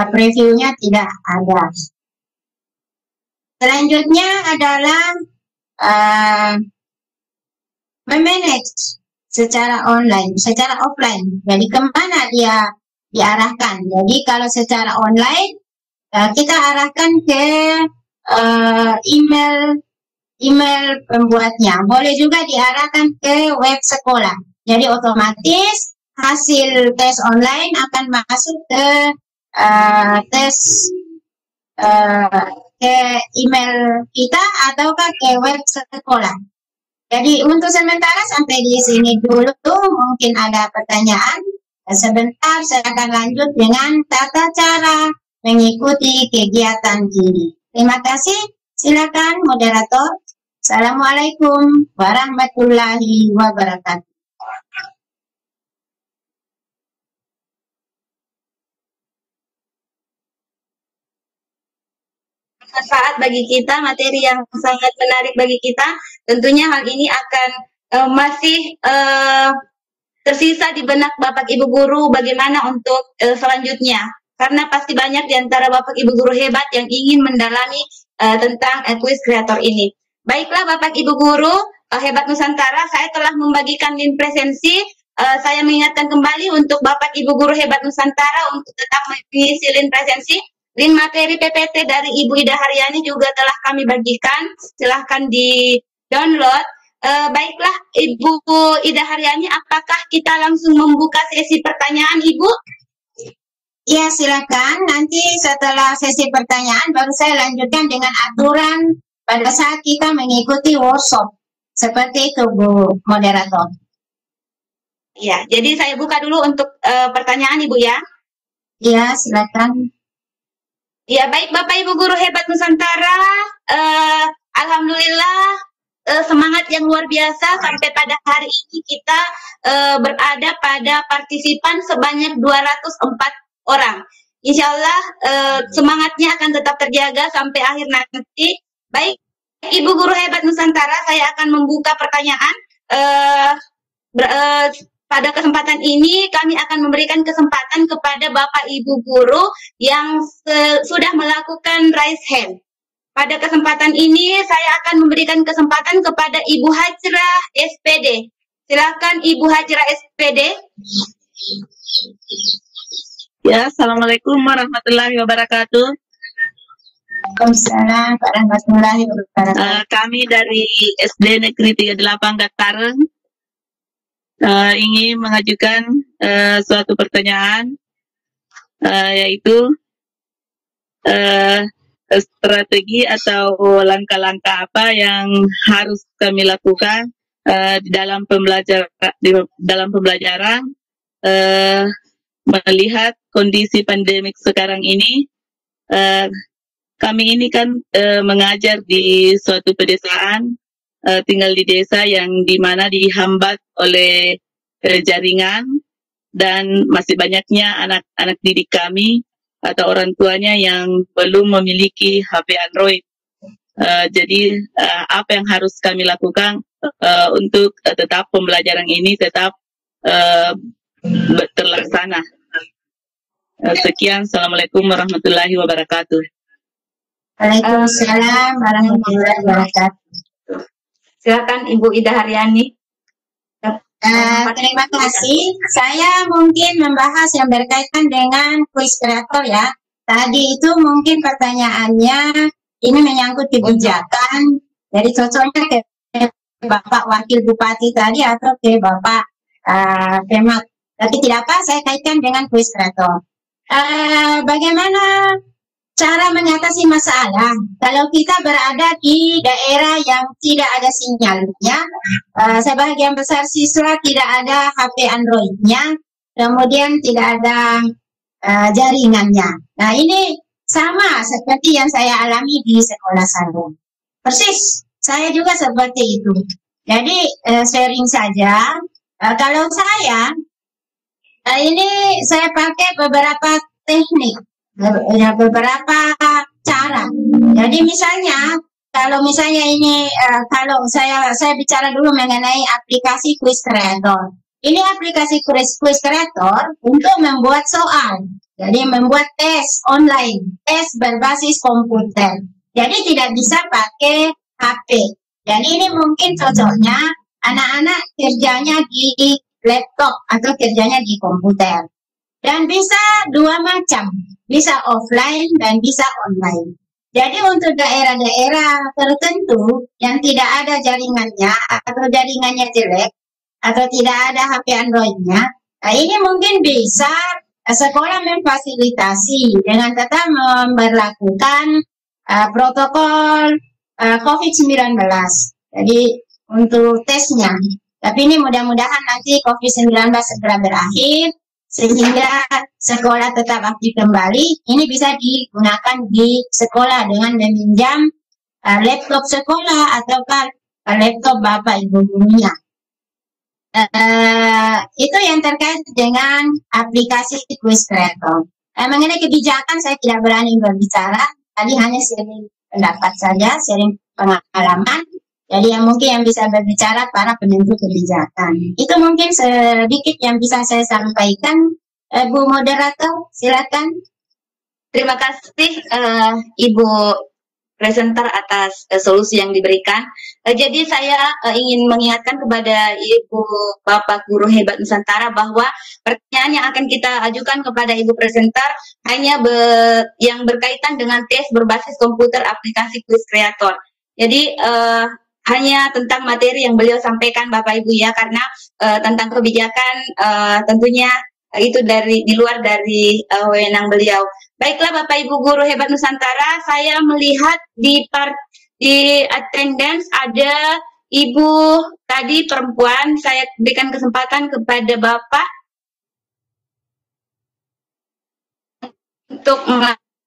previewnya tidak ada. Selanjutnya adalah memanage secara online, secara offline. Jadi kemana dia diarahkan? Jadi kalau secara online kita arahkan ke email pembuatnya. Boleh juga diarahkan ke web sekolah. Jadi otomatis hasil tes online akan masuk ke ke email kita ataukah ke web sekolah. Jadi untuk sementara sampai di sini dulu, mungkin ada pertanyaan. Sebentar saya akan lanjut dengan tata cara mengikuti kegiatan ini. Terima kasih. Silakan moderator. Assalamualaikum warahmatullahi wabarakatuh. Manfaat bagi kita, materi yang sangat menarik bagi kita. Tentunya hal ini akan masih tersisa di benak Bapak Ibu Guru bagaimana untuk selanjutnya. Karena pasti banyak di antara Bapak Ibu Guru hebat yang ingin mendalami tentang quiz creator ini. Baiklah Bapak Ibu Guru hebat Nusantara, saya telah membagikan link presensi. Saya mengingatkan kembali untuk Bapak Ibu Guru hebat Nusantara untuk tetap mengisi link presensi. Link materi PPT dari Ibu Ida Haryani juga telah kami bagikan. Silahkan di-download. Baiklah, Ibu Ida Haryani, apakah kita langsung membuka sesi pertanyaan, Ibu? Ya, silakan. Nanti setelah sesi pertanyaan, baru saya lanjutkan dengan aturan pada saat kita mengikuti workshop. Seperti itu, Bu Moderator. Ya, jadi saya buka dulu untuk pertanyaan, Ibu ya. Ya, silakan. Ya, baik Bapak Ibu Guru hebat Nusantara, alhamdulillah semangat yang luar biasa sampai pada hari ini kita berada pada partisipan sebanyak 204 orang. Insya Allah semangatnya akan tetap terjaga sampai akhir nanti. Baik Ibu Guru hebat Nusantara, saya akan membuka pertanyaan. Pada kesempatan ini kami akan memberikan kesempatan kepada Bapak Ibu Guru yang sudah melakukan raise hand. Pada kesempatan ini saya akan memberikan kesempatan kepada Ibu Hajrah SPD. Silakan Ibu Hajrah SPD. Ya, Assalamualaikum warahmatullahi wabarakatuh. Waalaikumsalam warahmatullahi wabarakatuh. Kami dari SD Negeri 38 Gatareng ingin mengajukan suatu pertanyaan, yaitu strategi atau langkah-langkah apa yang harus kami lakukan di dalam pembelajaran melihat kondisi pandemik sekarang ini. Kami ini kan mengajar di suatu pedesaan, tinggal di desa yang dimana dihambat oleh jaringan, dan masih banyaknya anak-anak didik kami atau orang tuanya yang belum memiliki HP Android. Jadi apa yang harus kami lakukan untuk tetap pembelajaran ini tetap terlaksana. Sekian, Assalamualaikum warahmatullahi wabarakatuh. Waalaikumsalam warahmatullahi wabarakatuh. Silakan Ibu Ida Haryani. Terima kasih. Saya mungkin membahas yang berkaitan dengan quiz creator ya. Tadi itu mungkin pertanyaannya ini menyangkut kebijakan. Jadi cocoknya ke Bapak Wakil Bupati tadi atau ke Bapak Kemat. Tapi tidak apa, saya kaitkan dengan quiz creator. Bagaimana cara mengatasi masalah kalau kita berada di daerah yang tidak ada sinyalnya, sebagian besar siswa tidak ada HP Android-nya, kemudian tidak ada jaringannya. Nah, ini sama seperti yang saya alami di sekolah saya. Persis, saya juga seperti itu. Jadi sharing saja. Kalau saya ini saya pakai beberapa teknik, beberapa cara. Jadi misalnya kalau misalnya ini kalau saya bicara dulu mengenai aplikasi quiz creator. Ini aplikasi quiz creator untuk membuat soal. Jadi membuat tes online, tes berbasis komputer. Jadi tidak bisa pakai HP. Jadi ini mungkin cocoknya anak-anak kerjanya di laptop atau kerjanya di komputer. Dan bisa dua macam, bisa offline dan bisa online. Jadi untuk daerah-daerah tertentu yang tidak ada jaringannya atau jaringannya jelek atau tidak ada HP Android-nya, nah ini mungkin bisa sekolah memfasilitasi dengan tetap memberlakukan protokol COVID-19. Jadi untuk tesnya. Tapi ini mudah-mudahan nanti COVID-19 segera berakhir sehingga sekolah tetap aktif kembali. Ini bisa digunakan di sekolah dengan meminjam laptop sekolah atau laptop Bapak Ibu gurunya. Itu yang terkait dengan aplikasi Quiz Creator. Mengenai kebijakan saya tidak berani berbicara, tadi hanya sharing pendapat saja, sharing pengalaman. Jadi yang mungkin yang bisa berbicara para penentu kebijakan. Itu mungkin sedikit yang bisa saya sampaikan. Bu moderator, silakan. Terima kasih Ibu presenter atas solusi yang diberikan. Jadi saya ingin mengingatkan kepada Ibu Bapak Guru Hebat Nusantara bahwa pertanyaan yang akan kita ajukan kepada Ibu presenter hanya yang berkaitan dengan tes berbasis komputer aplikasi Quiz Creator. Jadi hanya tentang materi yang beliau sampaikan Bapak Ibu ya, karena tentang kebijakan tentunya itu di luar dari wewenang beliau. Baiklah Bapak Ibu Guru Hebat Nusantara, saya melihat di attendance ada Ibu tadi perempuan, saya berikan kesempatan kepada Bapak untuk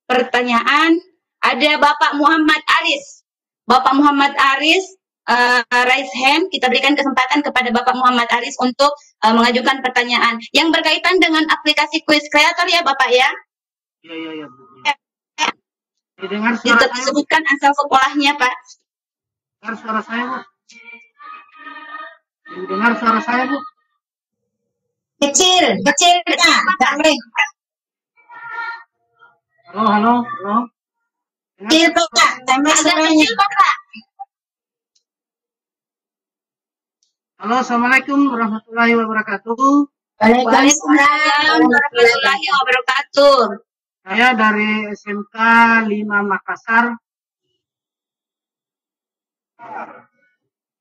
pertanyaan. Ada Bapak Muhammad Aris. Bapak Muhammad Aris, raise hand, kita berikan kesempatan kepada Bapak Muhammad Aris untuk mengajukan pertanyaan yang berkaitan dengan aplikasi Quiz Creator ya Bapak ya. Iya, Bu. Didengar suara saya? Disebutkan asal sekolahnya, Pak. Dengar suara saya, Bu? Didengar suara saya, Bu? Kecil, Kak. Halo. Kecil, Kak. Tambah suaranya. Halo, Assalamualaikum warahmatullahi wabarakatuh. Waalaikumsalam warahmatullahi wabarakatuh. Saya dari SMK 5 Makassar.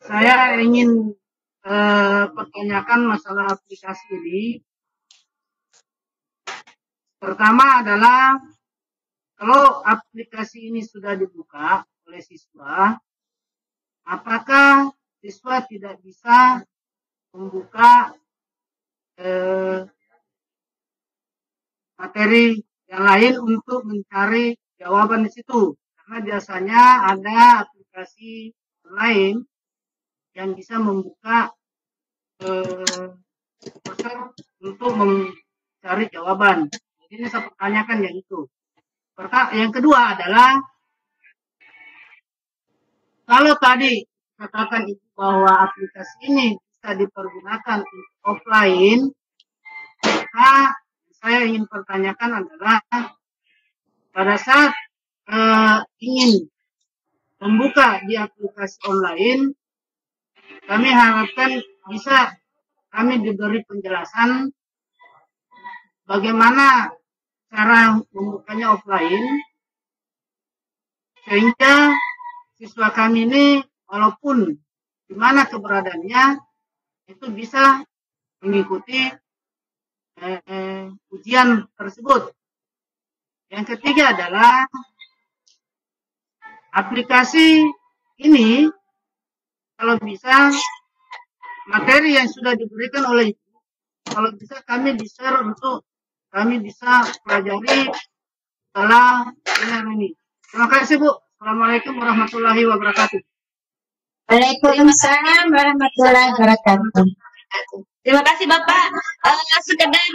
Saya ingin pertanyakan masalah aplikasi ini. Pertama adalah, kalau aplikasi ini sudah dibuka oleh siswa, apakah siswa tidak bisa membuka materi yang lain untuk mencari jawaban di situ? Karena biasanya ada aplikasi lain yang bisa membuka browser untuk mencari jawaban. Jadi ini saya pertanyakan yang itu. Yang kedua adalah, kalau tadi katakan bahwa aplikasi ini bisa dipergunakan offline, maka saya ingin pertanyakan adalah, pada saat ingin membuka di aplikasi online, kami harapkan bisa kami diberi penjelasan bagaimana cara membukanya offline, sehingga siswa kami ini walaupun di mana keberadaannya itu bisa mengikuti ujian tersebut. Yang ketiga adalah, aplikasi ini kalau bisa materi yang sudah diberikan oleh ibu, kalau bisa kami di-share untuk kami bisa pelajari setelah webinar ini. Terima kasih Bu. Assalamualaikum warahmatullahi wabarakatuh. Waalaikumsalam warahmatullahi wabarakatuh. Terima kasih Bapak. Sekedar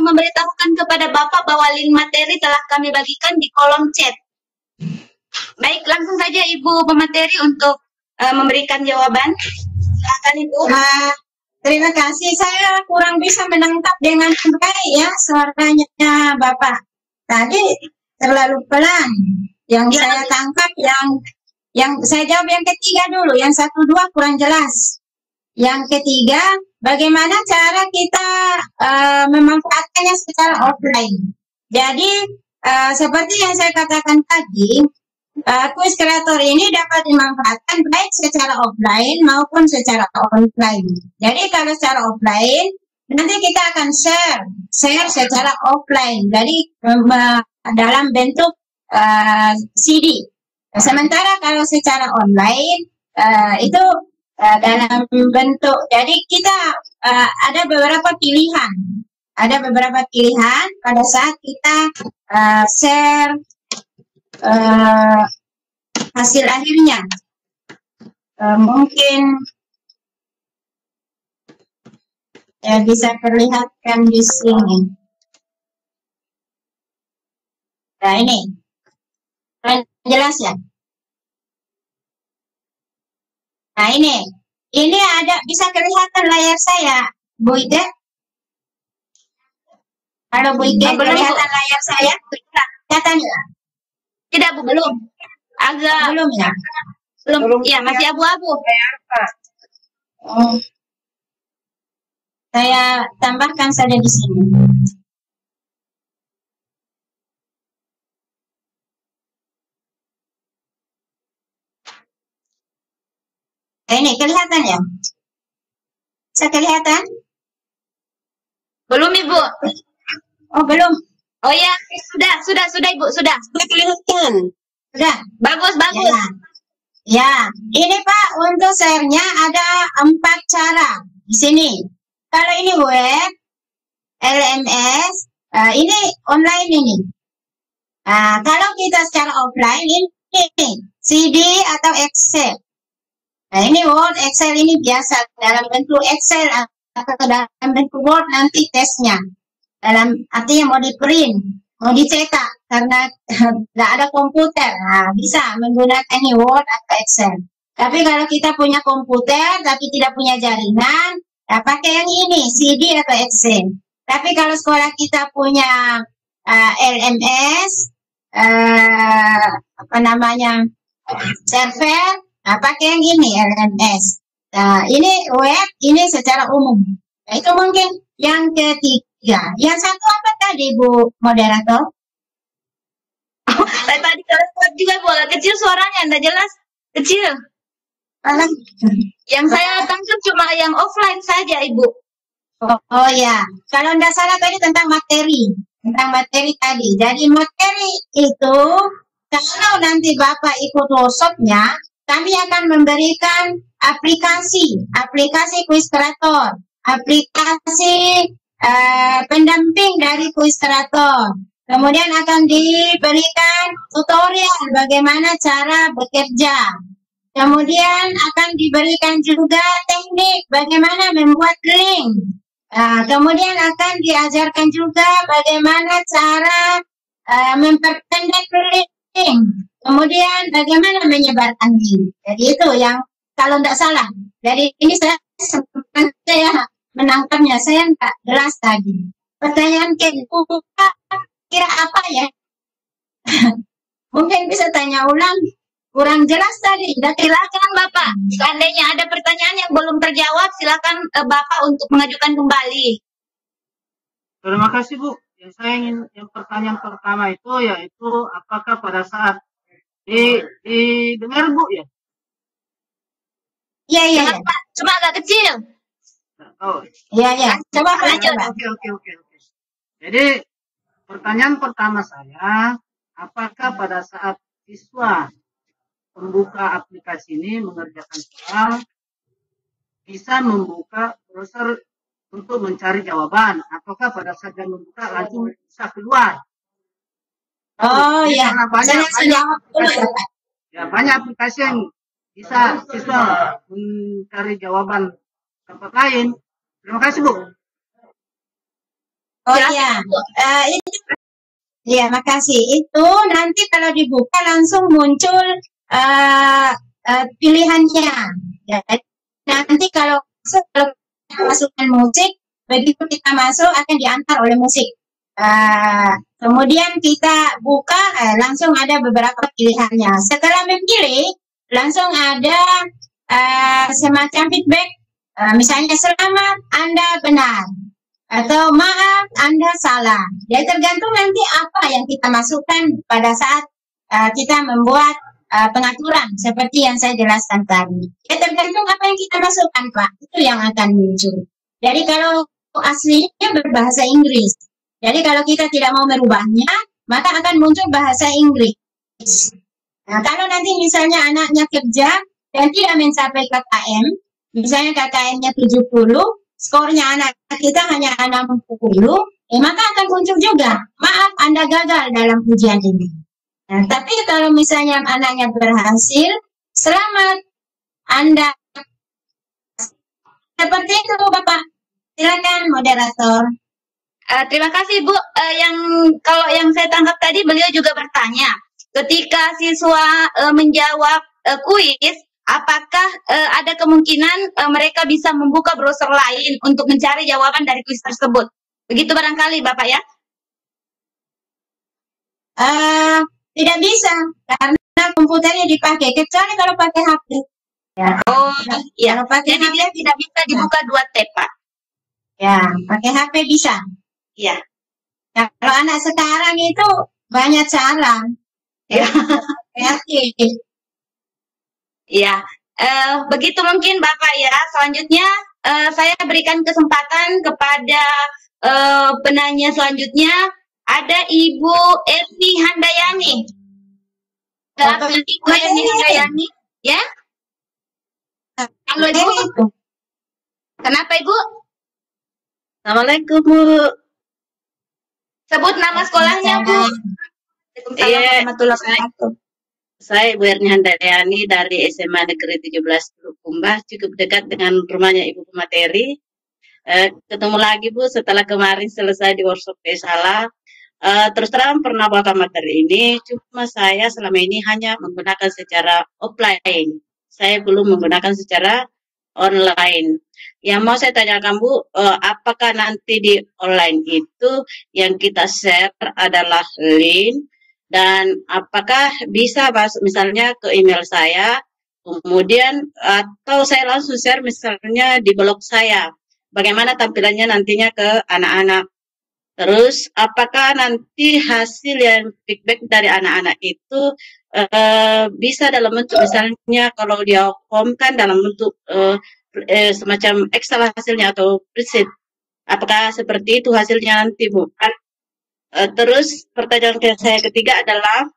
memberitahukan kepada Bapak bahwa link materi telah kami bagikan di kolom chat. Baik, langsung saja Ibu pemateri untuk memberikan jawaban. Silakan Ibu. Terima kasih. Saya kurang bisa menangkap dengan baik ya suaranya Bapak. Tadi terlalu pelan. Yang saya tangkap yang saya jawab yang ketiga dulu. Yang 1, 2 kurang jelas. Yang ketiga, bagaimana cara kita memanfaatkannya secara offline. Jadi, seperti yang saya katakan tadi, Quiz Creator ini dapat dimanfaatkan baik secara offline maupun secara online. Jadi, kalau secara offline, nanti kita akan share secara offline. Jadi, dalam bentuk CD. Sementara kalau secara online, itu dalam bentuk. Jadi kita ada beberapa pilihan. Ada beberapa pilihan pada saat kita share hasil akhirnya. Mungkin bisa terlihatkan di sini. Nah ini, jelas ya. Nah ini ada, bisa kelihatan layar saya, Bu Ida. Kalau Bu Ida kelihatan layar saya, kelihatan ya? Tidak, Bu, belum. Agak belum ya? Belum, ya masih abu-abu. Saya tambahkan saja di sini. Ini kelihatan ya? Bisa kelihatan? Belum, Ibu. Oh, belum. Oh ya, sudah Ibu, sudah. Sudah kelihatan. Sudah. Bagus. Ya, ini Pak, untuk share-nya ada 4 cara di sini. Kalau ini web, LMS, ini online ini. Kalau kita secara offline ini CD atau Excel. Nah, ini Word, Excel ini biasa dalam bentuk Excel atau dalam bentuk Word nanti tesnya. Artinya mau di print, mau dicetak karena nggak ada komputer. Nah, bisa menggunakan ini Word atau Excel. Tapi kalau kita punya komputer tapi tidak punya jaringan, nah pakai yang ini CD atau Excel. Tapi kalau sekolah kita punya LMS, server, nah pakai yang ini LMS. Nah, ini web, ini secara umum. Nah, itu mungkin yang ketiga. Yang satu apa tadi, Bu Moderator? Tadi kalau juga Bu, kecil suaranya, enggak jelas. Kecil. Yang saya tangkap cuma yang offline saja, Ibu. Oh ya, kalau tidak salah tadi tentang materi tadi. Jadi materi itu kalau nanti Bapak ikut workshopnya, kami akan memberikan aplikasi Quistrator, aplikasi pendamping dari Quistrator. Kemudian akan diberikan tutorial bagaimana cara bekerja. Kemudian akan diberikan juga teknik bagaimana membuat link. Kemudian akan diajarkan juga bagaimana cara memperpendek link. Kemudian bagaimana menyebarkan link. Jadi itu yang kalau tidak salah. Jadi ini saya menangkapnya, saya tidak jelas tadi. Pertanyaan kira apa ya? Mungkin bisa tanya ulang. Kurang jelas tadi. Silakan Bapak. Seandainya ada pertanyaan yang belum terjawab, silakan Bapak untuk mengajukan kembali. Terima kasih Bu. Yang saya ingin, yang pertanyaan pertama itu yaitu apakah pada saat didengar Bu ya? Iya. Cuma agak kecil. Oh. Iya. Coba lanjut. Oke. Jadi pertanyaan pertama saya, apakah pada saat siswa membuka aplikasi ini mengerjakan soal bisa membuka browser untuk mencari jawaban, ataukah pada saat dia membuka langsung bisa keluar? Oh iya, banyak aplikasi yang bisa siswa mencari jawaban tempat lain. Terima kasih Bu. Oh iya, iya makasih. Itu nanti kalau dibuka langsung muncul pilihannya. Jadi nanti kalau masukkan musik, begitu kita masuk akan diantar oleh musik. Kemudian kita buka, langsung ada beberapa pilihannya. Setelah memilih, langsung ada semacam feedback. Misalnya selamat, Anda benar. Atau maaf, Anda salah. Jadi tergantung nanti apa yang kita masukkan pada saat kita membuat pengaturan seperti yang saya jelaskan tadi. Ya tergantung apa yang kita masukkan Pak, itu yang akan muncul. Jadi kalau aslinya berbahasa Inggris, jadi kalau kita tidak mau merubahnya, maka akan muncul bahasa Inggris. Nah kalau nanti misalnya anaknya kerja dan tidak mencapai KKM, misalnya KKM-nya 70, skornya anak kita hanya 60, maka akan muncul juga, maaf Anda gagal dalam ujian ini. Nah, tapi kalau misalnya anaknya berhasil, selamat, Anda. Seperti itu Bapak. Silakan moderator. Terima kasih Bu. Kalau yang saya tangkap tadi, beliau juga bertanya, ketika siswa menjawab kuis, apakah ada kemungkinan mereka bisa membuka browser lain untuk mencari jawaban dari kuis tersebut? Begitu barangkali Bapak ya? Tidak bisa, karena komputernya dipakai, kecuali kalau pakai HP. Ya. Oh iya, kalau pakai jadi HP, dia tidak bisa dibuka 2 tab Pak? Ya, pakai HP bisa. Iya. Nah, kalau anak sekarang itu banyak cara. Ya. Kreatif. Iya. Begitu mungkin Bapak ya. Selanjutnya saya berikan kesempatan kepada penanya selanjutnya. Ada Ibu Erni Handayani. Ibu Erni Handayani, ya? Halo Ibu. Kenapa Ibu? Assalamualaikum Bu. Sebut nama sekolahnya Bu. Iya, saya Ibu Erni Handayani dari SMA Negeri 17 Bulukumba, cukup dekat dengan rumahnya Ibu Pemateri. Ketemu lagi Bu setelah kemarin selesai di workshop Salah. Terus terang pernah bawa materi ini, cuma saya selama ini hanya menggunakan secara offline. Saya belum menggunakan secara online. Yang mau saya tanyakan Bu, apakah nanti di online itu yang kita share adalah link, dan apakah bisa masuk misalnya ke email saya, kemudian atau saya langsung share misalnya di blog saya, bagaimana tampilannya nantinya ke anak-anak. Terus apakah nanti hasil yang feedback dari anak-anak itu bisa dalam bentuk misalnya kalau dia home kan dalam bentuk semacam Excel hasilnya atau preset. Apakah seperti itu hasilnya nanti Bu? Terus pertanyaan saya ketiga adalah,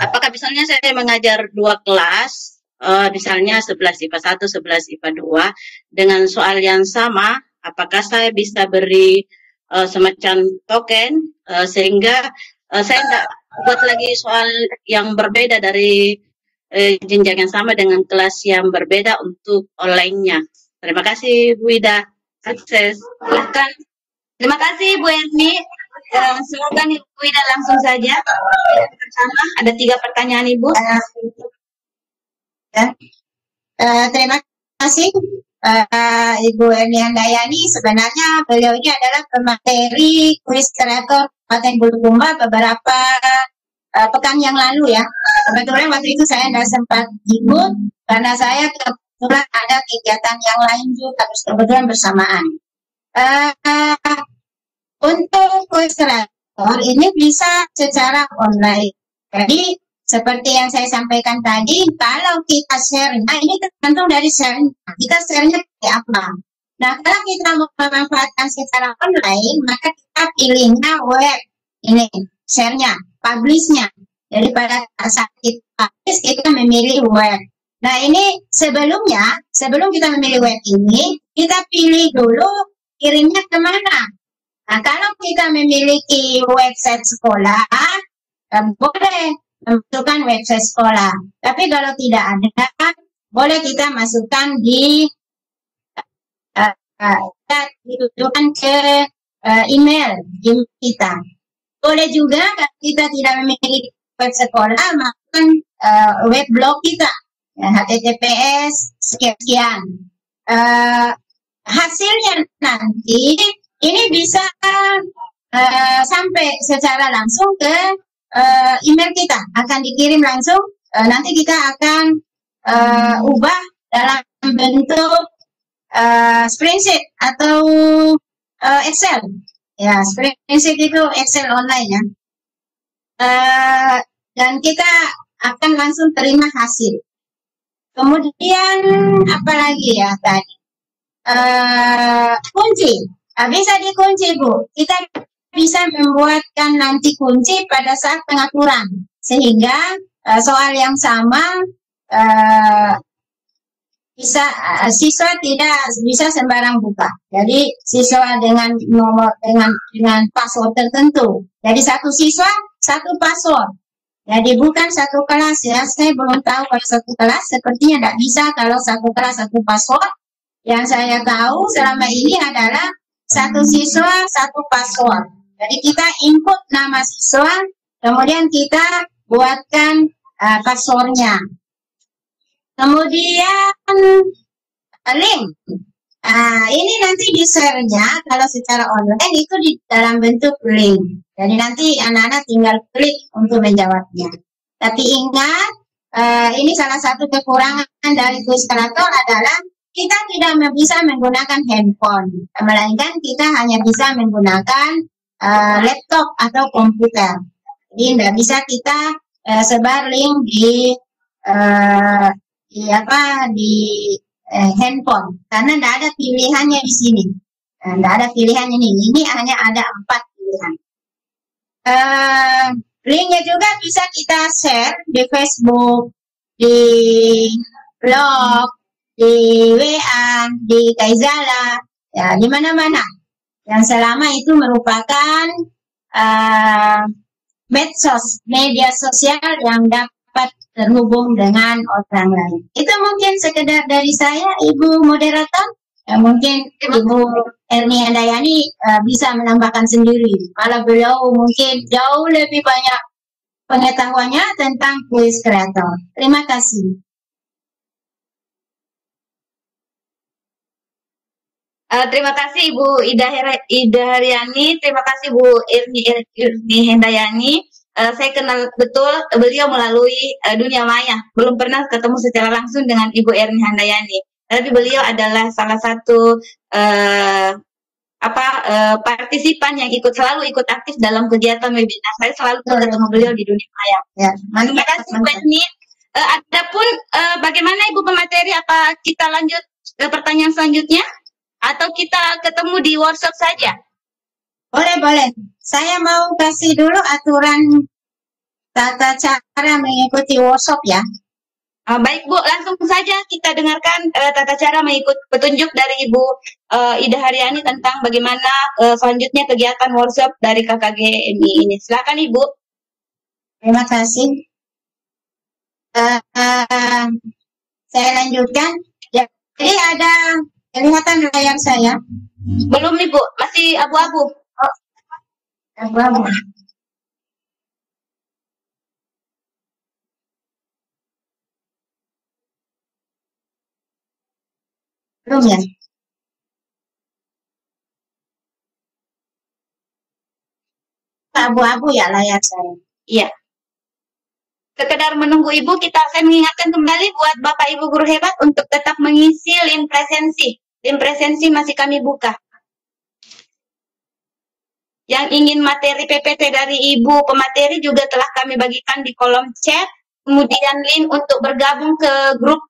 apakah misalnya saya mengajar 2 kelas, misalnya 11 IPA 1, 11 IPA 2, dengan soal yang sama, apakah saya bisa beri semacam token, sehingga saya tidak buat lagi soal yang berbeda dari jenjang yang sama dengan kelas yang berbeda untuk online-nya. Terima kasih Bu Ida. Sukses. Silakan. Terima kasih Bu Erni. Silakan Ibu Ida langsung saja. Pertama, ada 3 pertanyaan Ibu. Terima kasih Ibu Erni Handayani. Sebenarnya beliau ini adalah pemateri kuis kreator Kabupaten Bulukumba beberapa pekan yang lalu ya. Kebetulan waktu itu saya tidak sempat ikut karena saya kebetulan ada kegiatan yang lain juga, terus kebetulan bersamaan. Untuk kuis kreator ini bisa secara online. Jadi seperti yang saya sampaikan tadi, kalau kita share, nah ini tergantung dari share-nya. Kita share-nya pakai apa? Nah, kalau kita mau memanfaatkan secara online, maka kita pilihnya web. Ini share-nya, publish-nya. Jadi pada saat kita publish, kita memilih web. Nah, ini sebelum kita memilih web ini, kita pilih dulu kirimnya kemana. Nah, kalau kita memiliki website sekolah, boleh masukkan website sekolah. Tapi kalau tidak ada, boleh kita masukkan di ditujukan ke email kita. Boleh juga kalau kita tidak memiliki web sekolah, masukkan web blog kita, https sekian. Hasilnya nanti ini bisa sampai secara langsung ke email kita, akan dikirim langsung. Nanti kita akan ubah dalam bentuk spreadsheet atau Excel. Ya, spreadsheet itu Excel online ya. Dan kita akan langsung terima hasil. Kemudian apa lagi ya tadi? Kunci. Bisa dikunci Bu. Kita bisa membuatkan nanti kunci pada saat pengaturan, sehingga soal yang sama siswa tidak bisa sembarang buka. Jadi siswa dengan nomor dengan password tertentu. Jadi satu siswa satu password. Jadi bukan satu kelas ya. Saya belum tahu kalau satu kelas sepertinya tidak bisa kalau satu kelas satu password. Yang saya tahu selama ini adalah satu siswa satu password. Jadi kita input nama siswa, kemudian kita buatkan passwordnya. Kemudian link. Ini nanti di-share-nya kalau secara online itu di dalam bentuk link. Jadi nanti anak-anak tinggal klik untuk menjawabnya. Tapi ingat, ini salah satu kekurangan dari quiz kreator adalah kita tidak bisa menggunakan handphone. Melainkan kita hanya bisa menggunakan laptop atau komputer. Jadi tidak bisa kita sebar link di handphone karena tidak ada pilihannya di sini. Tidak ada pilihannya ini hanya ada 4 pilihan. Linknya juga bisa kita share di Facebook, di blog, di WA, di Kaizala, ya di mana-mana. Yang selama itu merupakan medsos, media sosial yang dapat terhubung dengan orang lain. Itu mungkin sekedar dari saya, Ibu Moderator. Mungkin Ibu Erni Handayani bisa menambahkan sendiri. Malah beliau mungkin jauh lebih banyak pengetahuannya tentang quiz kreator. Terima kasih. Terima kasih Ibu Ida Haryani, terima kasih Bu Erni Handayani. Saya kenal betul beliau melalui dunia maya. Belum pernah ketemu secara langsung dengan Ibu Erni Handayani. Tapi beliau adalah salah satu partisipan yang selalu ikut aktif dalam kegiatan webinar. Saya selalu ketemu beliau di dunia maya. Ya, terima kasih Bu Erni. Adapun bagaimana Ibu pemateri, apa kita lanjut ke pertanyaan selanjutnya atau kita ketemu di workshop saja? Boleh. Saya mau kasih dulu aturan tata cara mengikuti workshop ya. Baik Bu, langsung saja kita dengarkan tata cara mengikut petunjuk dari Ibu Ida Haryani tentang bagaimana selanjutnya kegiatan workshop dari KKGMI ini. Silakan Ibu. Terima kasih. Saya lanjutkan. Jadi ada kelihatan layar saya? Belum Ibu, masih abu-abu. Abu-abu. Belum ya? Abu-abu ya layar saya. Iya. Sekedar menunggu Ibu, kita akan mengingatkan kembali buat Bapak Ibu guru hebat untuk tetap mengisi link presensi. Link presensi masih kami buka. Yang ingin materi PPT dari Ibu pemateri juga telah kami bagikan di kolom chat. Kemudian link untuk bergabung ke grup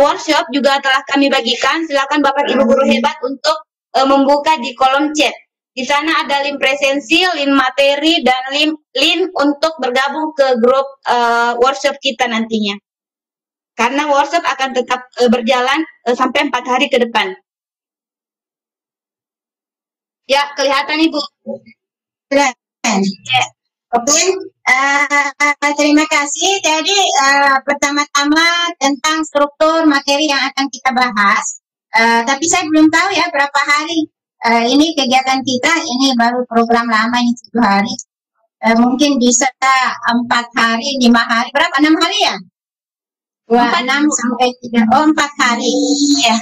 workshop juga telah kami bagikan. Silakan Bapak Ibu guru hebat untuk membuka di kolom chat. Di sana ada link presensi, link materi, dan link untuk bergabung ke grup workshop kita nantinya. Karena workshop akan tetap berjalan sampai 4 hari ke depan. Ya, kelihatan Ibu. Oke, terima kasih. Jadi pertama-tama tentang struktur materi yang akan kita bahas. Tapi saya belum tahu ya berapa hari ini kegiatan kita. Ini baru program lama ini 7 hari. Mungkin bisa 4 hari, 5 hari. Berapa? 6 hari ya? 26 sampai 3. Oh, 4 hari. Ya.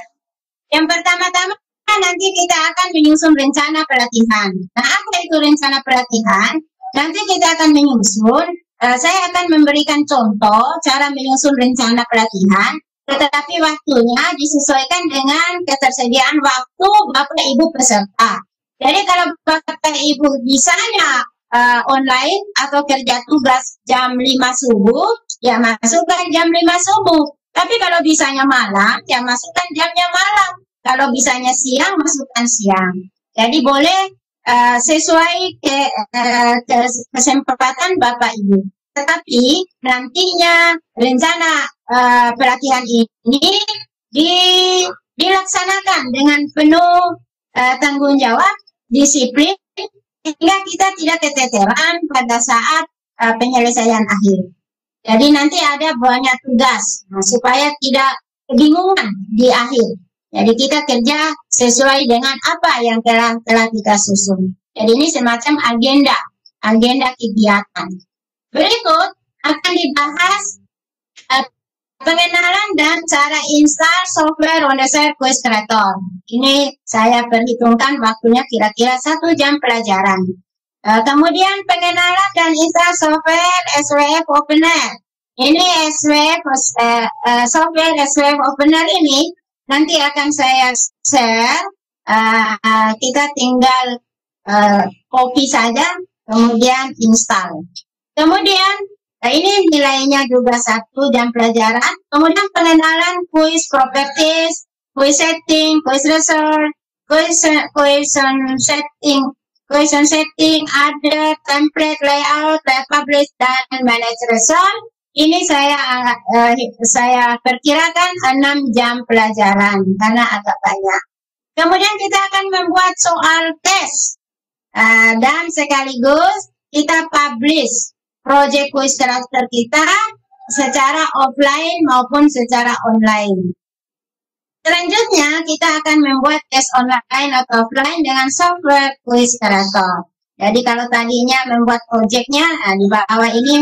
Yang pertama-tama nanti kita akan menyusun rencana pelatihan. Nah, apa itu rencana pelatihan? Nanti kita akan menyusun, saya akan memberikan contoh cara menyusun rencana pelatihan, tetapi waktunya disesuaikan dengan ketersediaan waktu Bapak Ibu peserta. Jadi kalau Bapak Ibu bisanya online atau kerja tugas jam 5 subuh, ya masukkan jam 5 subuh. Tapi kalau bisanya malam, ya masukkan jamnya malam. Kalau bisanya siang, masukkan siang. Jadi boleh sesuai kesempatan Bapak Ibu. Tetapi nantinya rencana pelatihan ini dilaksanakan dengan penuh tanggung jawab, disiplin, sehingga kita tidak keteteran pada saat penyelesaian akhir. Jadi nanti ada banyak tugas supaya tidak kebingungan di akhir. Jadi kita kerja sesuai dengan apa yang telah kita susun. Jadi ini semacam agenda kegiatan. Berikut akan dibahas pengenalan dan cara install software Wondershare Quiz Creator. Ini saya perhitungkan waktunya kira-kira 1 jam pelajaran. Kemudian pengenalan dan install software SWF Opener. Ini software SWF Opener ini nanti akan saya share. Kita tinggal copy saja, kemudian install. Kemudian ini nilainya juga 1 jam pelajaran. Kemudian pengenalan quiz properties, quiz setting, quiz result, question setting, ada template layout, publish dan manage result. Ini saya perkirakan 6 jam pelajaran karena agak banyak. Kemudian kita akan membuat soal tes dan sekaligus kita publish project quiz karakter kita secara offline maupun secara online. Selanjutnya kita akan membuat tes online atau offline dengan software quiz karakter. Jadi kalau tadinya membuat projectnya, di bawah ini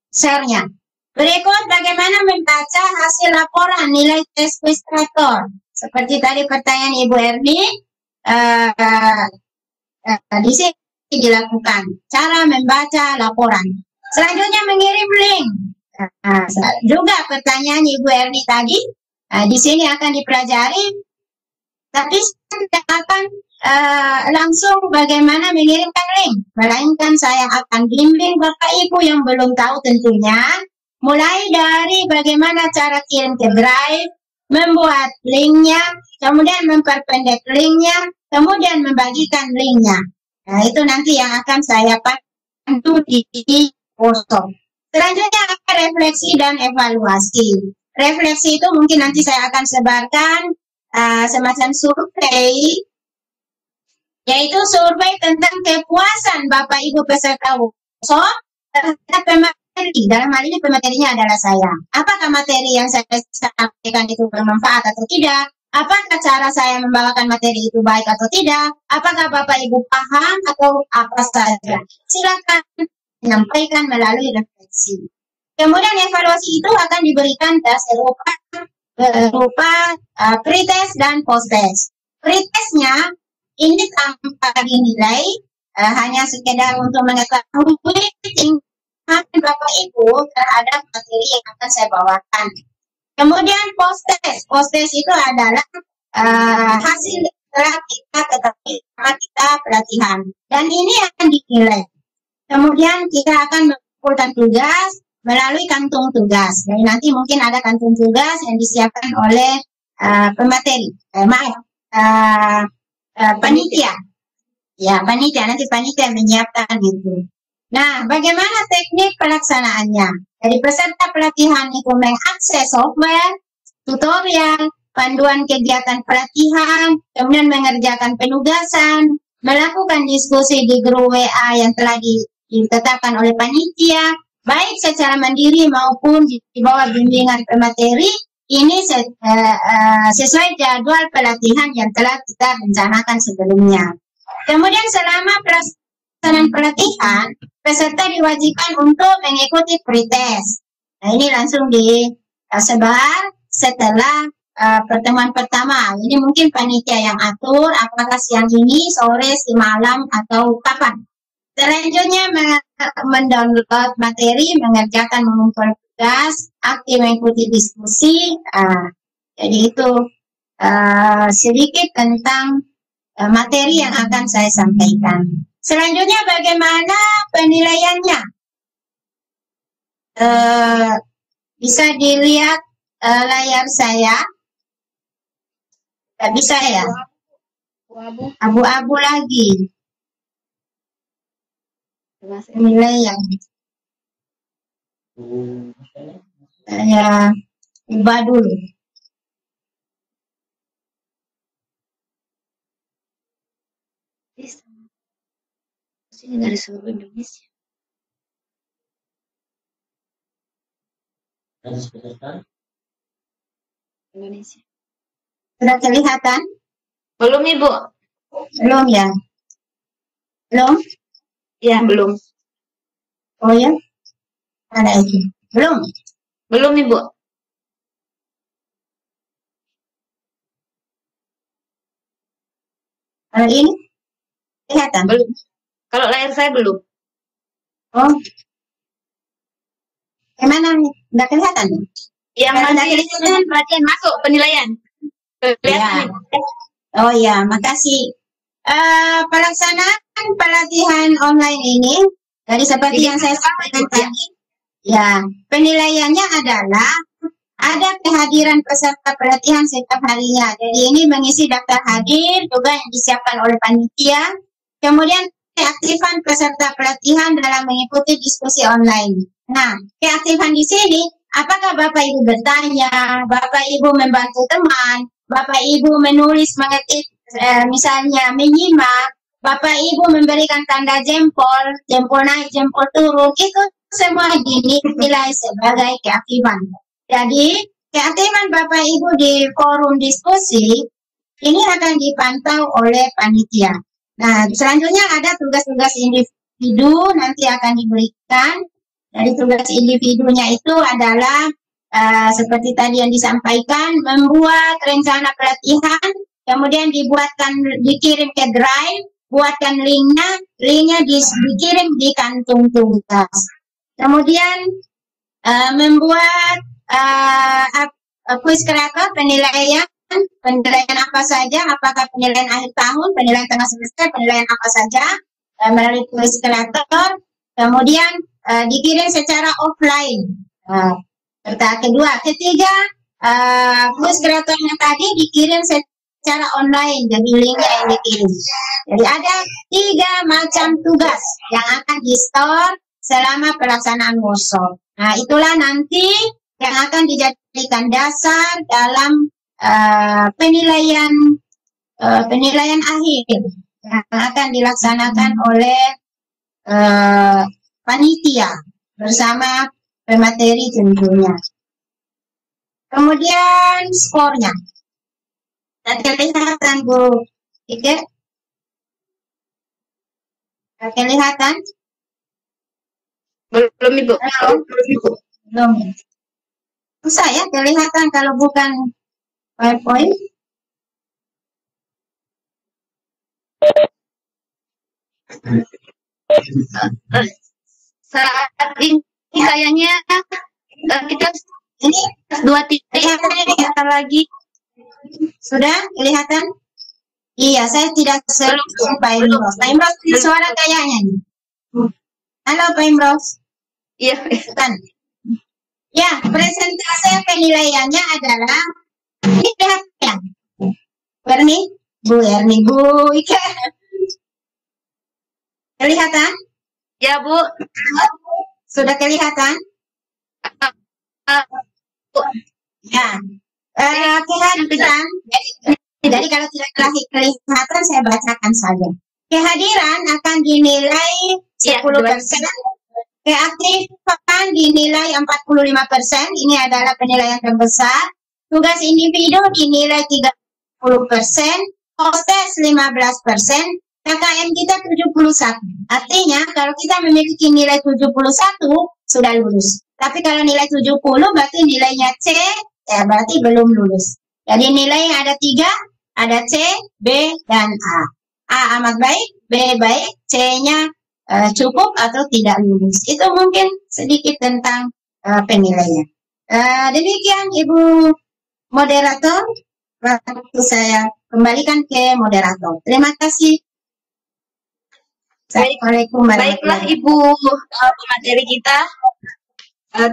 share-nya. Berikut bagaimana membaca hasil laporan nilai tes quiz karakter. Seperti tadi pertanyaan Ibu Erni, di sini dilakukan cara membaca laporan. Selanjutnya mengirim link. Juga pertanyaan Ibu Erni tadi di sini akan dipelajari, tapi tidak akan langsung bagaimana mengirimkan link, melainkan saya akan bimbing Bapak Ibu yang belum tahu tentunya, mulai dari bagaimana cara kirim ke Drive, membuat linknya, kemudian memperpendek linknya, kemudian membagikan linknya. Nah, itu nanti yang akan saya bantu di posko. Selanjutnya refleksi dan evaluasi. Refleksi itu mungkin nanti saya akan sebarkan semacam survei, yaitu survei tentang kepuasan Bapak Ibu peserta workshop terhadap pemateri. Dalam hal ini pematerinya adalah saya. Apakah materi yang saya sampaikan itu bermanfaat atau tidak? Apakah cara saya membawakan materi itu baik atau tidak? Apakah Bapak Ibu paham atau apa saja? Silakan menyampaikan melalui refleksi. Kemudian evaluasi itu akan diberikan berupa pretest dan posttest. Pretestnya ini tanpa dinilai, hanya sekedar untuk mengetahui tingkat Bapak Ibu terhadap materi yang akan saya bawakan. Kemudian posttest itu adalah hasil setelah kita ketahui kita pelatihan, dan ini akan dinilai. Kemudian kita akan mengumpulkan tugas melalui kantung tugas. Jadi nanti mungkin ada kantung tugas yang disiapkan oleh panitia. Ya, nanti panitia menyiapkan itu. Nah, bagaimana teknik pelaksanaannya? Jadi peserta pelatihan itu mengakses software, tutorial, panduan kegiatan pelatihan, kemudian mengerjakan penugasan, melakukan diskusi di grup WA yang telah ditetapkan oleh panitia, baik secara mandiri maupun di bawah bimbingan pemateri. Ini sesuai jadwal pelatihan yang telah kita rencanakan sebelumnya. Kemudian selama pelaksanaan pelatihan, peserta diwajibkan untuk mengikuti pretest. Nah, ini langsung disebar setelah pertemuan pertama. Ini mungkin panitia yang atur apakah siang ini, sore, si malam, atau kapan. Selanjutnya mendownload materi, mengerjakan mengumpulkan tugas, aktif mengikuti diskusi. Jadi itu sedikit tentang materi yang akan saya sampaikan. Selanjutnya bagaimana penilaiannya? Bisa dilihat layar saya. Tidak bisa ya? Abu-abu lagi. Penilaian. ubah dulu. Ini dari seluruh Indonesia. Indonesia. Sudah kelihatan? Belum, Ibu. Belum ya? Belum? Ya, belum. Oh ya? Ada lagi? Belum? Belum, Ibu. Kalau ini? Kelihatan? Belum. Kalau layar saya belum. Oh. Gimana? Nggak kelihatan? Yang nanti pelatihan masuk penilaian. Ya. Oh ya, makasih. Pelaksanaan pelatihan online ini dari seperti yang saya sampaikan tadi, ya penilaiannya adalah ada kehadiran peserta pelatihan setiap harinya. Jadi ini mengisi daftar hadir juga yang disiapkan oleh panitia. Kemudian keaktifan peserta pelatihan dalam mengikuti diskusi online. Nah, keaktifan di sini, apakah Bapak Ibu bertanya, Bapak Ibu membantu teman, Bapak Ibu menulis, mengetik, misalnya menyimak, Bapak Ibu memberikan tanda jempol, jempol naik, jempol turun, itu semua dinilai sebagai keaktifan. Jadi, keaktifan Bapak Ibu di forum diskusi, ini akan dipantau oleh panitia. Nah, selanjutnya ada tugas-tugas individu nanti akan diberikan. Dari tugas individunya itu adalah seperti tadi yang disampaikan, membuat rencana pelatihan, kemudian dikirim ke Drive, buatkan linknya dikirim di kantung tugas. Kemudian membuat kuis kreator penilaian apa saja, apakah penilaian akhir tahun, penilaian tengah semester, penilaian apa saja melalui kuis kreator. Kemudian dikirim secara offline. Ketiga, kuis kreatornya tadi dikirim secara online, jadi linknya yang dikirim. Jadi ada 3 macam tugas yang akan di-store selama pelaksanaan workshop. Nah, itulah nanti yang akan dijadikan dasar dalam penilaian akhir yang akan dilaksanakan oleh panitia bersama pemateri tentunya. Kemudian skornya. Kelihatan Bu Ike? Kelihatan? Belum, Ibu. Belum. Susah ya kelihatan kalau bukan PowerPoint. Saat ini kayaknya kita ini 2 lagi. Sudah kelihatan? Iya, saya tidak Pak Imros. Pak Imros suara kayaknya nih. Halo Pak Imros. Iya. Kan. Ya, presentase penilaiannya adalah ini perhatian. Bu Erni, Bu Ike. Kelihatan? Ya, Bu. Sudah kelihatan? Ya. Kehadiran, jadi kalau tidak kelihatan saya bacakan saja. Kehadiran akan dinilai 10%, keaktifan dinilai 45%, ini adalah penilaian terbesar. Tugas individu dinilai 30%, hostess 15%, KKM kita 71. Artinya kalau kita memiliki nilai 71 sudah lulus. Tapi kalau nilai 70 berarti nilainya C, ya berarti belum lulus. Jadi nilainya ada 3, ada C, B, dan A. A amat baik, B baik, C-nya cukup atau tidak lulus. Itu mungkin sedikit tentang penilaian. Demikian Ibu moderator, waktu saya kembalikan ke moderator. Terima kasih. Assalamualaikum warahmatullahi Baiklah Ibu pemateri kita.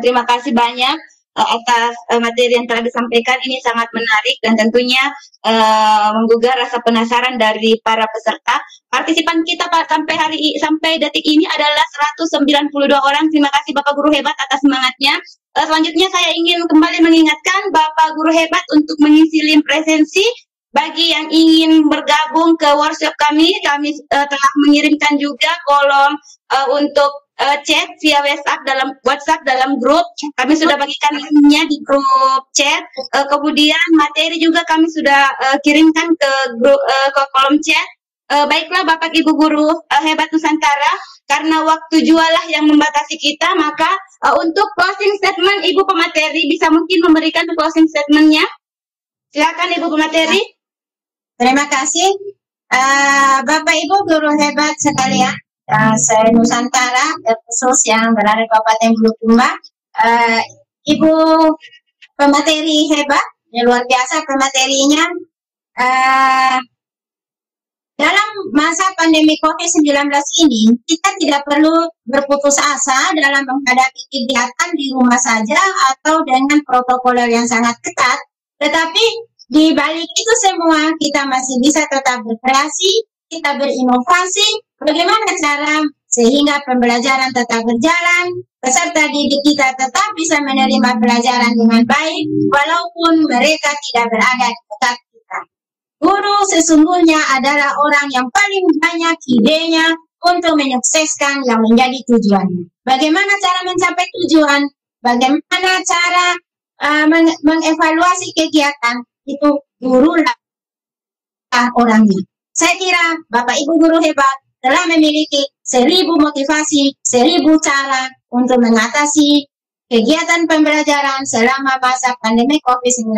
Terima kasih banyak. atas materi yang telah disampaikan. Ini sangat menarik dan tentunya menggugah rasa penasaran dari para peserta. Partisipan kita sampai detik ini adalah 192 orang. Terima kasih Bapak Guru Hebat atas semangatnya. Selanjutnya saya ingin kembali mengingatkan Bapak Guru Hebat untuk mengisi link presensi. Bagi yang ingin bergabung ke workshop kami telah mengirimkan juga kolom untuk chat via WhatsApp dalam grup. Kami sudah bagikan linknya di grup chat. Kemudian materi juga kami sudah kirimkan ke grup ke kolom chat. Baiklah Bapak Ibu Guru Hebat Nusantara, karena waktu jualah yang membatasi kita, maka untuk closing statement Ibu pemateri bisa mungkin memberikan closing statementnya. Silakan Ibu pemateri. Terima kasih Bapak Ibu Guru Hebat sekalian, se-Nusantara khusus yang berada di Kabupaten Bulukumba. Ibu pemateri hebat, luar biasa pematerinya. Dalam masa pandemi COVID-19 ini, kita tidak perlu berputus asa dalam menghadapi kegiatan di rumah saja atau dengan protokoler yang sangat ketat, tetapi di balik itu semua, kita masih bisa tetap berkreasi, kita berinovasi, bagaimana cara sehingga pembelajaran tetap berjalan, peserta didik kita tetap bisa menerima pelajaran dengan baik, walaupun mereka tidak berada di dekat kita. Guru sesungguhnya adalah orang yang paling banyak idenya untuk menyukseskan yang menjadi tujuannya. Bagaimana cara mencapai tujuan? Bagaimana cara mengevaluasi kegiatan? Itu guru lah orangnya. Saya kira Bapak Ibu Guru Hebat telah memiliki 1000 motivasi, 1000 cara untuk mengatasi kegiatan pembelajaran selama masa pandemi COVID-19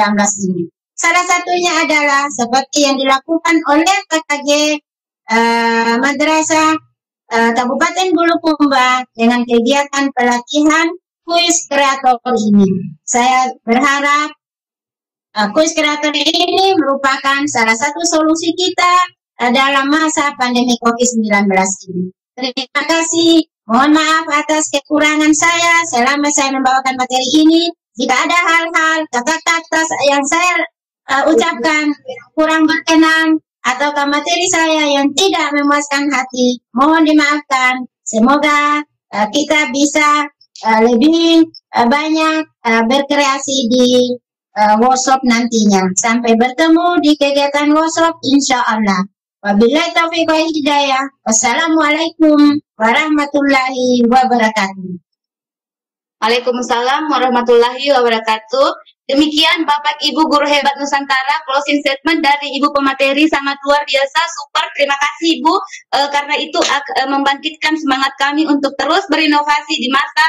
ini. Salah satunya adalah seperti yang dilakukan oleh KKG Madrasah Kabupaten Bulukumba dengan kegiatan pelatihan kuis kreator ini. Saya berharap kuis kreator ini merupakan salah satu solusi kita dalam masa pandemi COVID-19 ini. Terima kasih. Mohon maaf atas kekurangan saya selama saya membawakan materi ini. Jika ada hal-hal, kata-kata yang saya ucapkan kurang berkenan atau materi saya yang tidak memuaskan hati, mohon dimaafkan. Semoga kita bisa lebih banyak berkreasi di workshop nantinya. Sampai bertemu di kegiatan workshop insya Allah. Wabillahi taufiq wal hidayah. Wassalamualaikum warahmatullahi wabarakatuh. Waalaikumsalam warahmatullahi wabarakatuh. Demikian Bapak Ibu Guru Hebat Nusantara, closing statement dari Ibu pemateri sangat luar biasa, super. Terima kasih Ibu, karena itu membangkitkan semangat kami untuk terus berinovasi di masa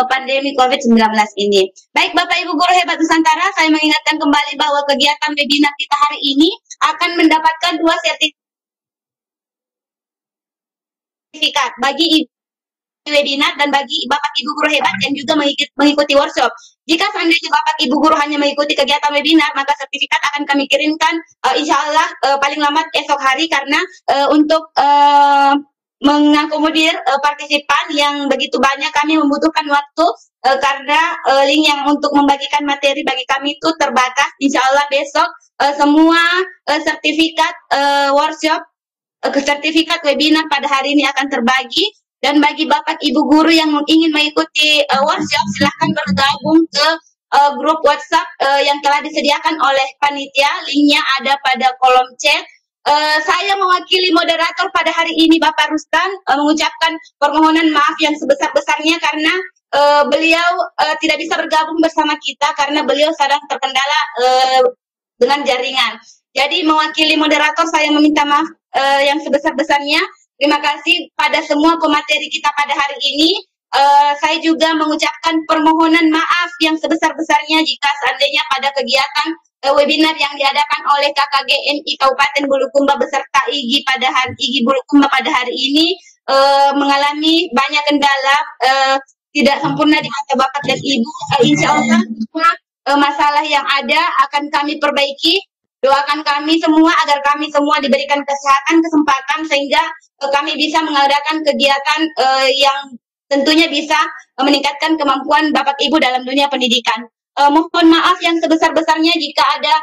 pandemi COVID-19 ini. Baik Bapak Ibu Guru Hebat Nusantara, saya mengingatkan kembali bahwa kegiatan webinar kita hari ini akan mendapatkan 2 sertifikat bagi Ibu webinar dan bagi Bapak Ibu Guru Hebat yang juga mengikuti workshop. Jika seandainya Bapak Ibu Guru hanya mengikuti kegiatan webinar, maka sertifikat akan kami kirimkan insya Allah paling lambat esok hari, karena untuk mengakomodir partisipan yang begitu banyak, kami membutuhkan waktu karena link yang untuk membagikan materi bagi kami itu terbatas. Insya Allah besok semua sertifikat workshop, sertifikat webinar pada hari ini akan terbagi. Dan bagi Bapak Ibu Guru yang ingin mengikuti workshop, silahkan bergabung ke grup WhatsApp yang telah disediakan oleh panitia. Linknya ada pada kolom chat. Saya mewakili moderator pada hari ini Bapak Rustan mengucapkan permohonan maaf yang sebesar-besarnya karena beliau tidak bisa bergabung bersama kita karena beliau sedang terkendala dengan jaringan. Jadi mewakili moderator saya meminta maaf yang sebesar-besarnya. Terima kasih pada semua pemateri kita pada hari ini. Saya juga mengucapkan permohonan maaf yang sebesar-besarnya jika seandainya pada kegiatan webinar yang diadakan oleh KKGMI Kabupaten Bulukumba beserta IGI Bulukumba pada hari ini mengalami banyak kendala, tidak sempurna di mata Bapak dan Ibu. Insya Allah masalah yang ada akan kami perbaiki. Doakan kami semua agar kami semua diberikan kesehatan, kesempatan sehingga kami bisa mengadakan kegiatan yang tentunya bisa meningkatkan kemampuan Bapak Ibu dalam dunia pendidikan. Mohon maaf yang sebesar-besarnya jika ada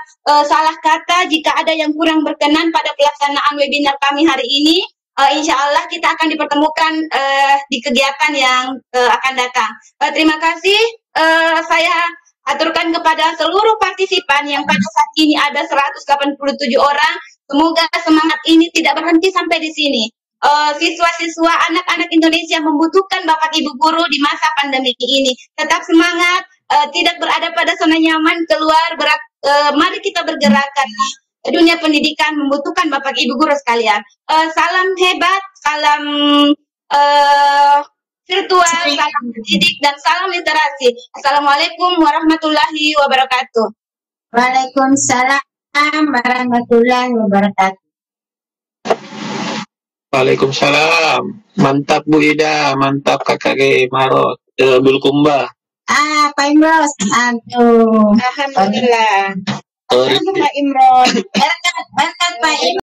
salah kata, jika ada yang kurang berkenan pada pelaksanaan webinar kami hari ini. Insya Allah kita akan dipertemukan di kegiatan yang akan datang. Terima kasih. Saya aturkan kepada seluruh partisipan yang pada saat ini ada 187 orang. Semoga semangat ini tidak berhenti sampai di sini. Siswa-siswa, anak-anak Indonesia membutuhkan Bapak Ibu guru di masa pandemi ini. Tetap semangat, tidak berada pada zona nyaman, keluar, mari kita bergerak karena dunia pendidikan membutuhkan Bapak Ibu guru sekalian. Salam hebat, salam virtual, salam pendidik, dan salam literasi. Assalamualaikum warahmatullahi wabarakatuh. Waalaikumsalam warahmatullahi wabarakatuh. Waalaikumsalam. Mantap Bu Ida, mantap Kakak Marot, Bulukumba. Pak Imron, aduh. Alhamdulillah. Sorry. Pak Imron. Berkat Pak Imron.